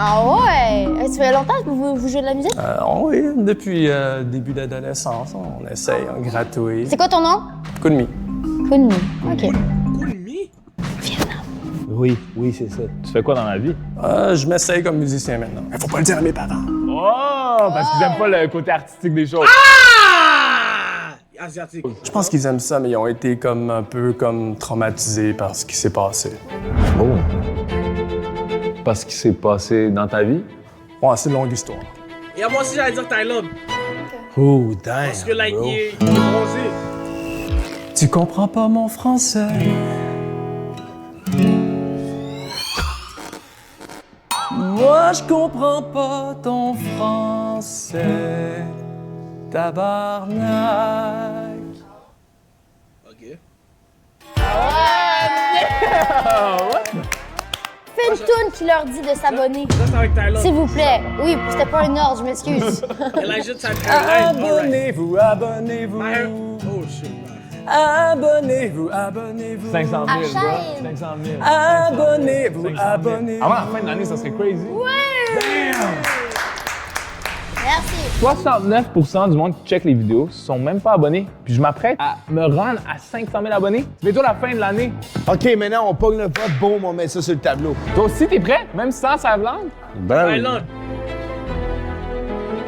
Speaker 5: Ah ouais? Ça fait longtemps que vous jouez de la musique?
Speaker 8: Oui, depuis début d'adolescence, on essaye, on gratouille.
Speaker 5: C'est quoi ton nom?
Speaker 8: Kunmi.
Speaker 5: Kunmi. OK.
Speaker 1: Kunmi?
Speaker 3: Oui, c'est ça.
Speaker 4: Tu fais quoi dans la vie?
Speaker 8: Je m'essaye comme musicien maintenant. Mais faut pas le dire à mes parents.
Speaker 4: Oh! Parce qu'ils aiment pas le côté artistique des choses.
Speaker 1: Ah! Asiatique.
Speaker 8: Je pense qu'ils aiment ça, mais ils ont été comme un peu comme traumatisés par ce qui s'est passé.
Speaker 4: Oh! Parce qu'il s'est passé dans ta vie?
Speaker 8: Ouais, c'est une longue histoire.
Speaker 1: Et à moi aussi, j'allais dire Thaïlande.
Speaker 8: Oh, damn.
Speaker 1: Parce que là, il est bronzé.
Speaker 8: Tu comprends pas mon français. Moi, je comprends pas ton français. Tabarnak.
Speaker 1: Ok.
Speaker 5: Fais une toune qui leur dit de s'abonner.
Speaker 1: Ça, c'est avec Thaïlande.
Speaker 5: S'il vous plaît. Oui, c'était pas un ordre, je m'excuse.
Speaker 1: Elijah Thaïlande.
Speaker 8: Abonnez-vous, abonnez-vous.
Speaker 1: Oh shit, man.
Speaker 8: Abonnez-vous, abonnez-vous.
Speaker 4: 500 000, bro.
Speaker 5: Achète.
Speaker 4: 500 000.
Speaker 8: Abonnez-vous,
Speaker 4: 500 000.
Speaker 8: abonnez-vous.
Speaker 4: Avant la fin de l'année, ça serait crazy.
Speaker 5: Merci.
Speaker 4: 69% du monde qui check les vidéos sont même pas abonnés. Puis je m'apprête à me rendre à 500 000 abonnés. C'est bientôt la fin de l'année.
Speaker 3: OK, maintenant, on pogne le vote. Boum, on met ça sur le tableau.
Speaker 4: Toi aussi, t'es prêt? Même sans sa langue?
Speaker 6: Ben oui.
Speaker 1: Thaïlande.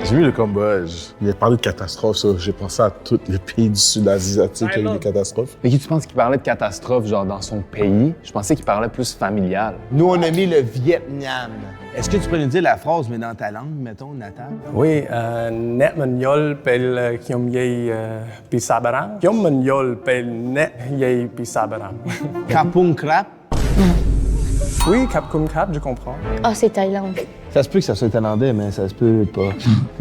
Speaker 6: J'ai vu le Cambodge. Il a parlé de catastrophe, ça. J'ai pensé à tous les pays du sud asiatique qui ont eu des catastrophes.
Speaker 9: Mais qui tu penses qu'il parlait de catastrophe, genre dans son pays? Je pensais qu'il parlait plus familial.
Speaker 3: Nous, on a mis le Vietnam. Est-ce que tu peux nous dire la phrase, mais dans ta langue, mettons, Nathan?
Speaker 8: Oui, net manyol pel kiom yei pisabarang. Kiom manyol pel net yei pisabarang.
Speaker 3: Kapung krap.
Speaker 8: Oui, kapkum kap, je comprends.
Speaker 5: Ah, c'est Thaïlande.
Speaker 3: Ça se peut que ça soit thaïlandais, mais ça se peut pas.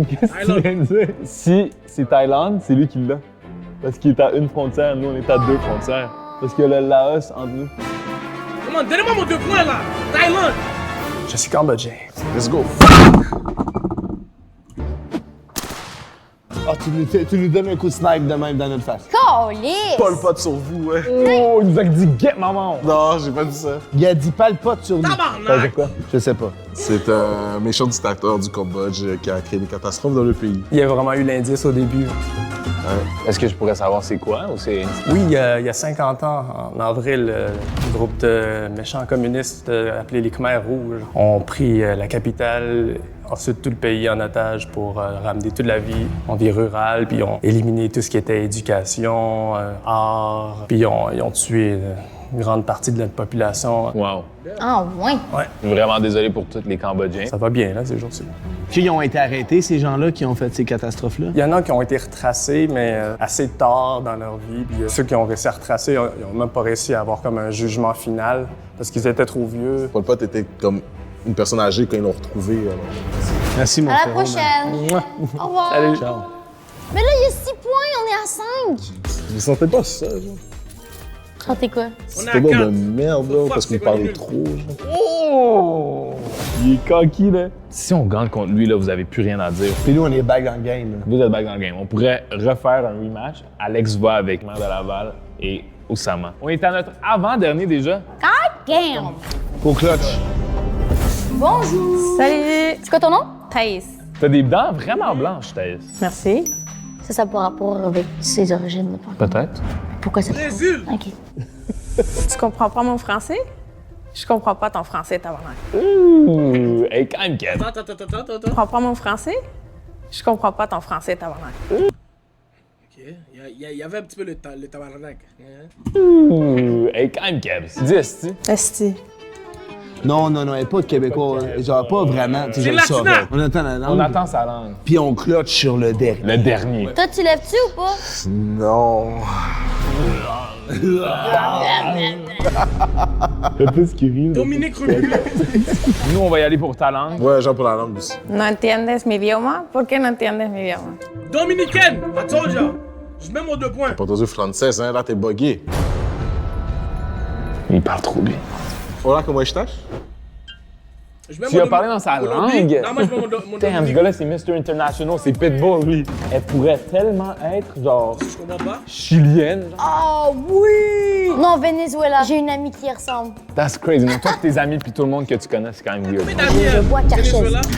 Speaker 4: Qu'est-ce que tu viens de dire? Si c'est Thaïlande, c'est lui qui l'a. Parce qu'il est à une frontière, nous on est à deux frontières. Parce qu'il y a le Laos entre nous.
Speaker 1: Comment? Donnez-moi mon 2 points, là. Thaïlande.
Speaker 8: Je suis cambodgien.
Speaker 6: Let's go.
Speaker 3: Ah, tu nous donnes un coup de snipe de même dans notre face.
Speaker 5: Calisse!
Speaker 6: Pas le pote sur vous, ouais.
Speaker 4: Oh, il nous a dit get maman!
Speaker 6: Non, j'ai pas dit ça.
Speaker 3: Il a dit pas le pote sur nous.
Speaker 4: Ça veut
Speaker 1: Tabarnak.
Speaker 4: dire quoi?
Speaker 3: Je sais pas.
Speaker 6: C'est un méchant dictateur du Cambodge qui a créé des catastrophes dans le pays.
Speaker 8: Il y a vraiment eu l'indice au début.
Speaker 9: Est-ce que je pourrais savoir c'est quoi ou c'est...
Speaker 8: Oui, il y a 50 ans, en avril, le groupe de méchants communistes appelés les Khmers rouges ont pris la capitale, ensuite tout le pays en otage pour ramener toute la vie en vie rurale, puis ils ont éliminé tout ce qui était éducation, art, puis ils ont tué une grande partie de notre population.
Speaker 9: Wow.
Speaker 5: Ah, ouais.
Speaker 9: Je suis vraiment désolé pour tous les Cambodgiens.
Speaker 8: Ça va bien, là, ces jours-ci.
Speaker 3: Qui ont été arrêtés, ces gens-là qui ont fait ces catastrophes-là?
Speaker 8: Il y en a qui ont été retracés, mais assez tard dans leur vie. Puis ceux qui ont réussi à retracer, ils n'ont même pas réussi à avoir comme un jugement final parce qu'ils étaient trop vieux.
Speaker 6: Pol Pot était comme une personne âgée quand ils l'ont retrouvé. Alors.
Speaker 3: Merci, mon
Speaker 5: À la
Speaker 3: frérot,
Speaker 5: prochaine. Au revoir.
Speaker 8: Salut.
Speaker 3: Ciao.
Speaker 5: Mais là, il y a 6 points, on est à 5.
Speaker 6: Je sentais pas ça, genre.
Speaker 5: Ah, t'es quoi?
Speaker 1: On est
Speaker 6: C'était
Speaker 1: à
Speaker 6: bon
Speaker 1: 4.
Speaker 6: de merde, là,
Speaker 1: Fuck,
Speaker 6: parce que
Speaker 1: c'est
Speaker 6: vous
Speaker 1: quoi,
Speaker 6: parlez
Speaker 1: nul?
Speaker 6: trop, genre.
Speaker 4: Oh! Il est coquille, là. Si on gagne contre lui, là, vous avez plus rien à dire.
Speaker 3: Puis nous, on est back dans le game. Là.
Speaker 4: Vous êtes back dans le game. On pourrait refaire un rematch. Alex va avec Maire de Laval et Oussama. On est à notre avant-dernier déjà.
Speaker 5: Damn!
Speaker 3: Pour clutch.
Speaker 5: Bonjour!
Speaker 2: Salut!
Speaker 5: C'est quoi ton nom?
Speaker 2: Thaïs.
Speaker 4: T'as des dents vraiment blanches, Thaïs.
Speaker 2: Merci.
Speaker 5: Ça par rapport avec ses origines.
Speaker 4: Peut-être.
Speaker 5: Pourquoi ça?
Speaker 1: Brésil!
Speaker 5: OK.
Speaker 2: Tu comprends pas mon français? Je comprends pas ton français, tabarnak.
Speaker 4: Ouh, hey, quand même, Kev.
Speaker 1: Attends.
Speaker 2: Tu comprends pas mon français? Je comprends pas ton français, tabarnak.
Speaker 1: Ok, il y avait un petit peu le tabarnak. Hein?
Speaker 4: Ouh, hey, quand même, Kev. Dis, esti.
Speaker 2: Esti.
Speaker 3: Non, elle est pas québécois. Genre, pas vraiment. Tu sais,
Speaker 1: C'est
Speaker 3: je le saurais.
Speaker 1: latina.
Speaker 3: On attend la langue.
Speaker 4: On attend sa langue.
Speaker 3: Puis on clutch sur le dernier.
Speaker 4: Le dernier.
Speaker 5: Toi, tu lèves-tu ou pas?
Speaker 6: Non.
Speaker 4: Le plus qui rit.
Speaker 1: Dominique Ruby.
Speaker 4: Nous, on va y aller pour ta langue.
Speaker 6: Ouais, genre pour la langue aussi.
Speaker 2: No entiendes mi idioma? ¿Por qué no entiendes mi idioma?
Speaker 1: Dominicaine! I told ya! Je mets mon 2 points.
Speaker 6: Pas entendu français, hein? Là, t'es bugué.
Speaker 4: Il parle trop bien.
Speaker 6: Olá, como estás?
Speaker 1: Je mets
Speaker 4: Tu
Speaker 1: mon
Speaker 4: as parlé dans sa
Speaker 1: Colombie.
Speaker 4: langue?
Speaker 1: Non, moi je mets mon
Speaker 4: Damn, ce
Speaker 1: Dominique.
Speaker 4: gars-là, c'est Mr. International, c'est Pitbull, lui. Elle pourrait tellement être, genre,
Speaker 1: Je comprends pas.
Speaker 4: chilienne.
Speaker 5: Oh oui! Non, Venezuela. J'ai une amie qui y ressemble.
Speaker 4: That's crazy. Mais toi, tes amis puis tout le monde que tu connais, c'est quand même weird.
Speaker 5: Je bois
Speaker 1: Venezuela.
Speaker 5: Carchès.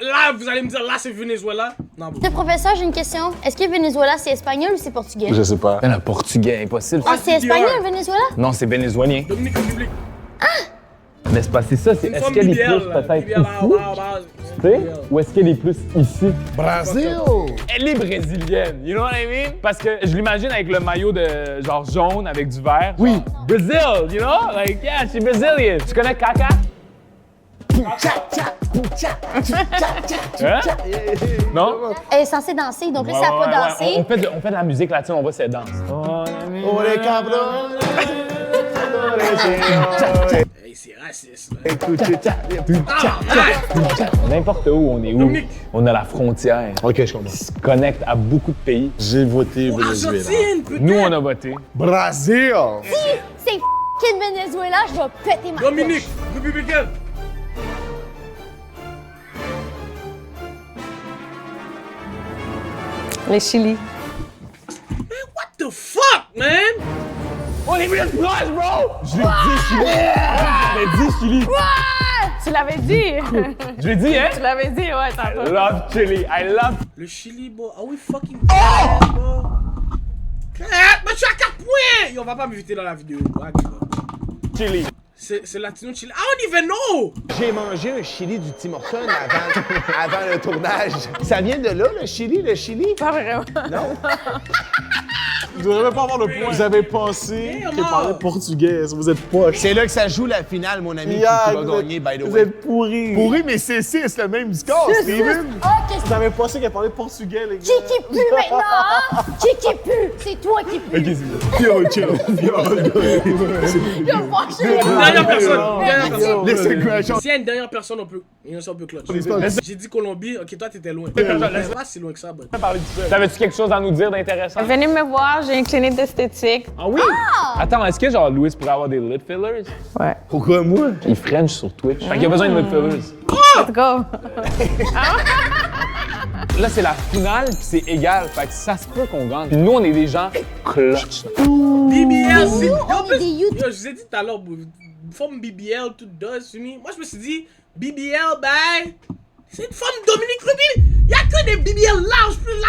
Speaker 1: Là, vous allez me dire, là, c'est Venezuela. Non, bon.
Speaker 5: Le professeur, j'ai une question. Est-ce que Venezuela, c'est espagnol ou c'est portugais?
Speaker 6: Je sais pas.
Speaker 4: Ben, le portugais, impossible.
Speaker 5: Ah, c'est espagnol, Venezuela?
Speaker 4: Non, c'est vénézuélien.
Speaker 1: Dominique République.
Speaker 4: Mais c'est pas c'est ça, c'est
Speaker 1: Une
Speaker 4: est-ce
Speaker 1: femme
Speaker 4: qu'elle est
Speaker 1: BBL,
Speaker 4: plus
Speaker 1: là.
Speaker 4: peut-être
Speaker 1: BBL,
Speaker 4: ici, tu sais, ou est-ce qu'elle est plus ici?
Speaker 3: Brésil!
Speaker 4: Elle est brésilienne, you know what I mean? Parce que je l'imagine avec le maillot de genre jaune avec du vert. Oui. Brazil, you know? Like, yeah, she's Brazilian. Tu connais Kaka? Hein? Non?
Speaker 5: Elle est censée danser, donc là, ça a pas dansé.
Speaker 4: On fait de la musique latine, on voit cette danse.
Speaker 3: Oh les cabrons!
Speaker 1: Hey, c'est raciste, là.
Speaker 4: N'importe où, on est où?
Speaker 1: Dominique.
Speaker 4: On a la frontière.
Speaker 3: Ok, je comprends.
Speaker 4: Qui se connecte à beaucoup de pays.
Speaker 6: J'ai voté
Speaker 1: Oh,
Speaker 6: Venezuela.
Speaker 1: Argentine, putain!
Speaker 4: Nous, on a voté.
Speaker 3: Brésil!
Speaker 5: C'est f***ing Venezuela, je vais péter ma
Speaker 1: Dominique,
Speaker 5: coche.
Speaker 1: républicaine.
Speaker 2: Le Chili.
Speaker 1: What the fuck, man?
Speaker 4: On est bien proche, bro! Je l'ai dit, Chili! Je l'ai dit, Chili!
Speaker 2: Tu l'avais dit!
Speaker 4: Je l'ai dit, hein?
Speaker 2: Tu l'avais dit, ouais, t'as
Speaker 4: I love Chili. I love...
Speaker 1: Le Chili, bro. Are we fucking bad, bro? Mais je suis à 4 points! Yo, on va pas m'inviter dans la vidéo. Ouais,
Speaker 4: Chili.
Speaker 1: c'est latino Chili. I don't even know!
Speaker 3: J'ai mangé un chili du Tim Hortons avant le tournage. Ça vient de là, le chili?
Speaker 2: Pas vraiment.
Speaker 3: Non?
Speaker 6: Vous devriez même pas avoir le point. Vous avez pensé qu'elle parlait portugais. Vous êtes poche.
Speaker 3: C'est là que ça joue la finale, mon ami, qui
Speaker 6: Yeah,
Speaker 3: va gagner, by the
Speaker 6: Vous
Speaker 3: way.
Speaker 6: êtes pourris.
Speaker 3: Pourri, mais c'est 6, le même score, Steven!
Speaker 5: Ok,
Speaker 6: Vous avez pensé qu'elle parlait portugais, les gars.
Speaker 5: qui pue maintenant, hein? Qui pue? C'est toi qui pue.
Speaker 3: Yo, chill.
Speaker 5: Yo, franchement.
Speaker 1: Dernière personne.
Speaker 3: Listen, crash.
Speaker 1: S'il y a une dernière personne, on peut clutch. J'ai dit Colombie. Ok, toi, t'étais loin. C'est pas si loin que ça, bud.
Speaker 4: T'avais-tu quelque chose à nous dire d'intéressant?
Speaker 2: Venez me voir, j'ai une clinique d'esthétique.
Speaker 4: Ah oui? Attends, est-ce que genre Louis pourrait avoir des lip fillers?
Speaker 2: Ouais.
Speaker 3: Pourquoi moi?
Speaker 4: Il French sur Twitch. Fait qu'il a besoin de lip fillers.
Speaker 2: Let's go.
Speaker 4: Là, c'est la finale, puis c'est égal. Fait que ça se peut qu'on gagne. Puis nous, on est des gens clutch.
Speaker 1: BBL, c'est. Yo,
Speaker 5: on est des
Speaker 1: yo, je vous ai dit tout à l'heure, une forme BBL, tout does, moi, je me suis dit, BBL, bye. C'est une forme Dominique Ruby. Y'a que des BBL plus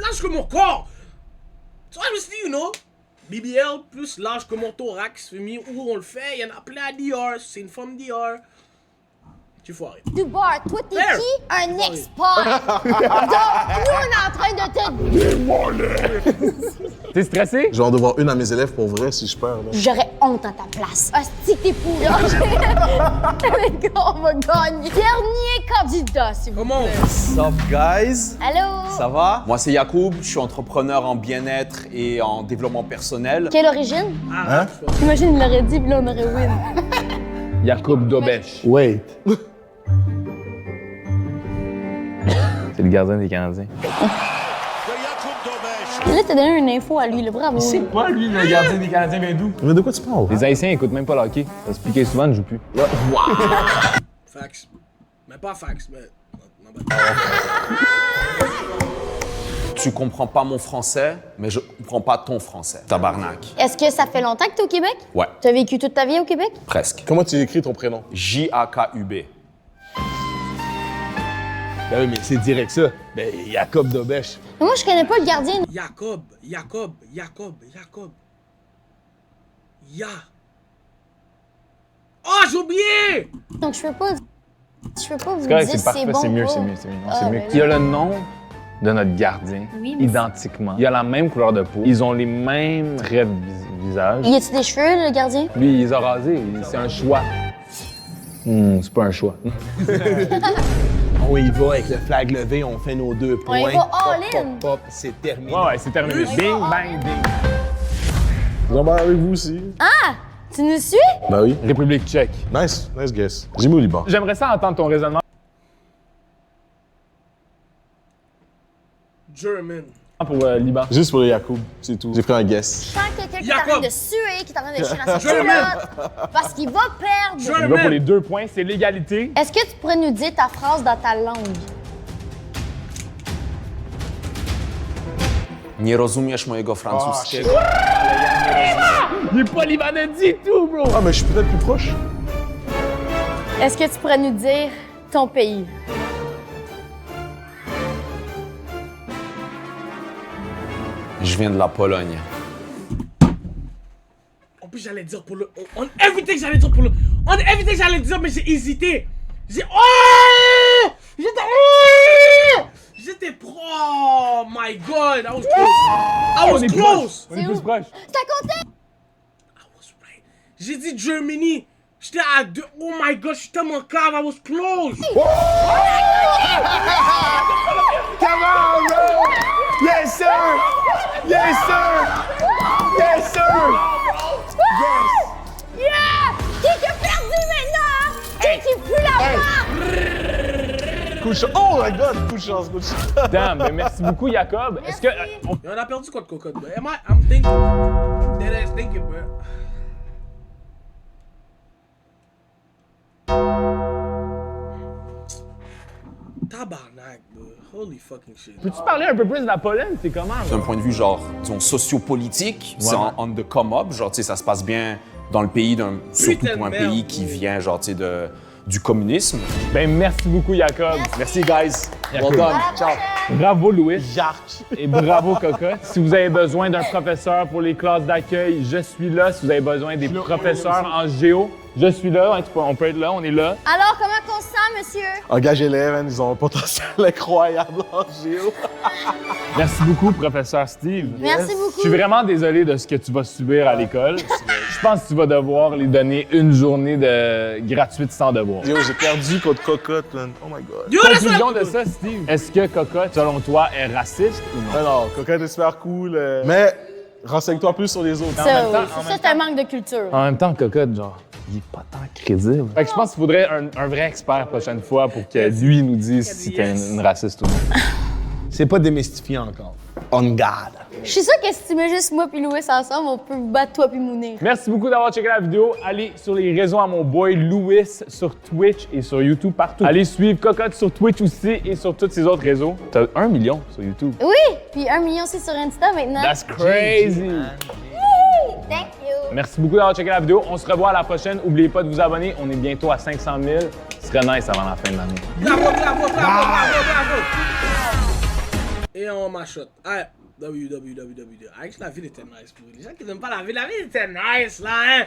Speaker 1: larges que mon corps. Tu vois, je me suis dit, you know, BBL plus large que mon thorax, où on le fait, il y en a plein à Dior, c'est une forme Dior. Tu foiré.
Speaker 5: Dubar, toi, t'es
Speaker 1: Fair.
Speaker 5: qui? Un expert. Donc, nous, on est en train de te...
Speaker 4: T'es stressé?
Speaker 6: Je vais en devoir une à mes élèves pour vrai si je perds. Là.
Speaker 5: J'aurais honte à ta place. Hostie, t'es pourri. Les gars, on va gagner. Dernier candidat, s'il vous plaît.
Speaker 1: Comment?
Speaker 11: What's up, guys?
Speaker 5: Allô?
Speaker 11: Ça va? Moi, c'est Yacoub. Je suis entrepreneur en bien-être et en développement personnel.
Speaker 5: Quelle origine?
Speaker 1: Hein?
Speaker 5: Imagine, il l'aurait dit, puis là, on aurait win.
Speaker 4: Yacoub Dobesh.
Speaker 3: Wait.
Speaker 4: C'est le gardien des Canadiens.
Speaker 5: Là, là, t'as donné une info à lui, le bravo.
Speaker 4: C'est pas lui, le gardien des Canadiens vient d'où?
Speaker 6: Mais de quoi tu parles?
Speaker 4: Les Haïtiens écoutent même pas le hockey. Ça se piquait souvent, ne joue plus.
Speaker 1: Facts. Mais pas facts, mais...
Speaker 11: Tu comprends pas mon français, mais je comprends pas ton français. Tabarnak.
Speaker 5: Est-ce que ça fait longtemps que t'es au Québec?
Speaker 11: Ouais,
Speaker 5: T'as vécu toute ta vie au Québec?
Speaker 11: presque.
Speaker 6: Comment tu écris ton prénom?
Speaker 11: J-A-K-U-B.
Speaker 3: Ben oui, mais c'est direct ça. Ben, Jacob Dobèche.
Speaker 5: Mais moi, je connais pas le gardien.
Speaker 1: Jacob. Oh, j'ai oublié!
Speaker 5: Donc, je peux pas vous
Speaker 4: C'est correct,
Speaker 5: dire
Speaker 4: c'est parfait,
Speaker 5: bon
Speaker 4: c'est mieux,
Speaker 5: pas.
Speaker 4: c'est mieux, c'est mieux. Non,
Speaker 5: Ah,
Speaker 4: c'est mieux.
Speaker 5: ben
Speaker 4: Il y a le nom de notre gardien,
Speaker 5: Oui, mais
Speaker 4: identiquement. Il a la même couleur de peau. Ils ont les mêmes traits de visage.
Speaker 5: Y a-tu des cheveux, le gardien?
Speaker 4: Lui, il les a rasés. C'est un choix. C'est pas un choix.
Speaker 3: On y va avec le flag levé, on fait nos 2 points.
Speaker 5: On y va all
Speaker 3: Pop,
Speaker 5: in.
Speaker 3: pop, pop, c'est terminé.
Speaker 4: Ouais, c'est terminé. Ding, bang, ding.
Speaker 6: J'embarque avec vous aussi.
Speaker 5: Ah! Tu nous suis?
Speaker 6: Ben oui.
Speaker 4: République tchèque.
Speaker 6: Nice guess. Dis-moi au Liban.
Speaker 4: J'aimerais ça entendre ton raisonnement
Speaker 1: German.
Speaker 4: pour Liban.
Speaker 6: Juste pour Yacoub, c'est tout. J'ai pris un guess.
Speaker 5: Je sens quelqu'un qui est en
Speaker 1: Jacob.
Speaker 5: train de suer, qui est en train de chier dans sa
Speaker 1: German.
Speaker 5: culotte, parce qu'il va perdre.
Speaker 4: Il va pour les 2 points, c'est l'égalité.
Speaker 5: Est-ce que tu pourrais nous dire ta phrase dans ta langue?
Speaker 11: Nie rozumiesz mojego francuskiego.
Speaker 4: Il est pas libanais du tout, bro!
Speaker 6: Ah, mais je suis peut-être plus proche.
Speaker 5: Est-ce que tu pourrais nous dire ton pays?
Speaker 11: Je viens de la Pologne.
Speaker 1: En plus, j'allais dire pour le... On évité que j'allais dire pour le... On évité que j'allais dire, mais j'ai hésité. J'ai... Oh! J'étais pro... Oh my god! I was close! I was close!
Speaker 4: On est plus proche.
Speaker 5: T'as compté?
Speaker 1: I was right. J'ai dit Germany. J'étais à 2... Oh my god, je suis tellement cave. I was close!
Speaker 3: Come on, bro! Yes, sir! Yes, sir! Yes, sir!
Speaker 5: Yeah! Qui a perdu maintenant? Qui pue la barre?
Speaker 6: Coup de chance. Oh my god, coup de chance, coup de chance.
Speaker 4: Damn, mais merci beaucoup, Jacob. Est-ce que.
Speaker 1: On a perdu contre Cocotte, bro. I'm thinking. Dead ass thinking, bro. Tabarnak, bro. Holy fucking shit.
Speaker 4: Peux-tu parler un peu plus de la Pologne? C'est comment?
Speaker 11: D'un point de vue, genre, disons, sociopolitique, c'est on the come up. Genre, tu sais, ça se passe bien dans le pays, surtout pour un pays qui vient, genre, tu sais, du communisme.
Speaker 4: Ben, merci beaucoup, Jacob.
Speaker 11: Merci, guys.
Speaker 4: Jacob.
Speaker 11: Well done. Ciao.
Speaker 4: Bravo, Louis. Et bravo, Cocotte. Si vous avez besoin d'un professeur pour les classes d'accueil, je suis là. Si vous avez besoin des professeurs en géo, je suis là. On peut être là, on est là.
Speaker 5: Alors, comment qu'on se sent, monsieur?
Speaker 6: Engagez-les, man, ils ont un potentiel incroyable en géo.
Speaker 4: Merci beaucoup, professeur Steve.
Speaker 5: Merci beaucoup.
Speaker 4: Je suis vraiment désolé de ce que tu vas subir à l'école. Je pense que tu vas devoir lui donner une journée gratuite sans devoir.
Speaker 6: Yo, j'ai perdu contre Cocotte, man. Oh my god.
Speaker 4: Conclusion de ça, Steve. Est-ce que Cocotte, selon toi, est raciste ou non?
Speaker 6: Mais non, Cocotte est super cool. Mais renseigne-toi plus sur les autres.
Speaker 5: Ça, oui. Ça, c'est un manque de culture.
Speaker 4: En même temps, Cocotte, genre, il est pas tant crédible. Fait que je pense qu'il faudrait un vrai expert la prochaine fois pour que lui nous dise si t'es une raciste ou non.
Speaker 3: C'est pas démystifié encore. On God.
Speaker 5: Je suis sûre que si tu mets juste moi puis Louis ensemble, on peut battre toi puis Mounir.
Speaker 4: Merci beaucoup d'avoir checké la vidéo. Allez sur les réseaux à mon boy Louis sur Twitch et sur YouTube partout. Allez suivre Cocotte sur Twitch aussi et sur tous ses autres réseaux. T'as 1 million sur YouTube.
Speaker 5: Oui, puis 1 million aussi sur Insta maintenant.
Speaker 4: That's crazy!
Speaker 5: Thank you.
Speaker 4: Merci beaucoup d'avoir checké la vidéo. On se revoit à la prochaine. N'oubliez pas de vous abonner. On est bientôt à 500 000. Ce serait nice avant la fin de l'année.
Speaker 1: Bravo. Et on m'achète. Ah, www. Avec la ville était nice pour les gens qui n'aiment pas la ville était nice là, hein.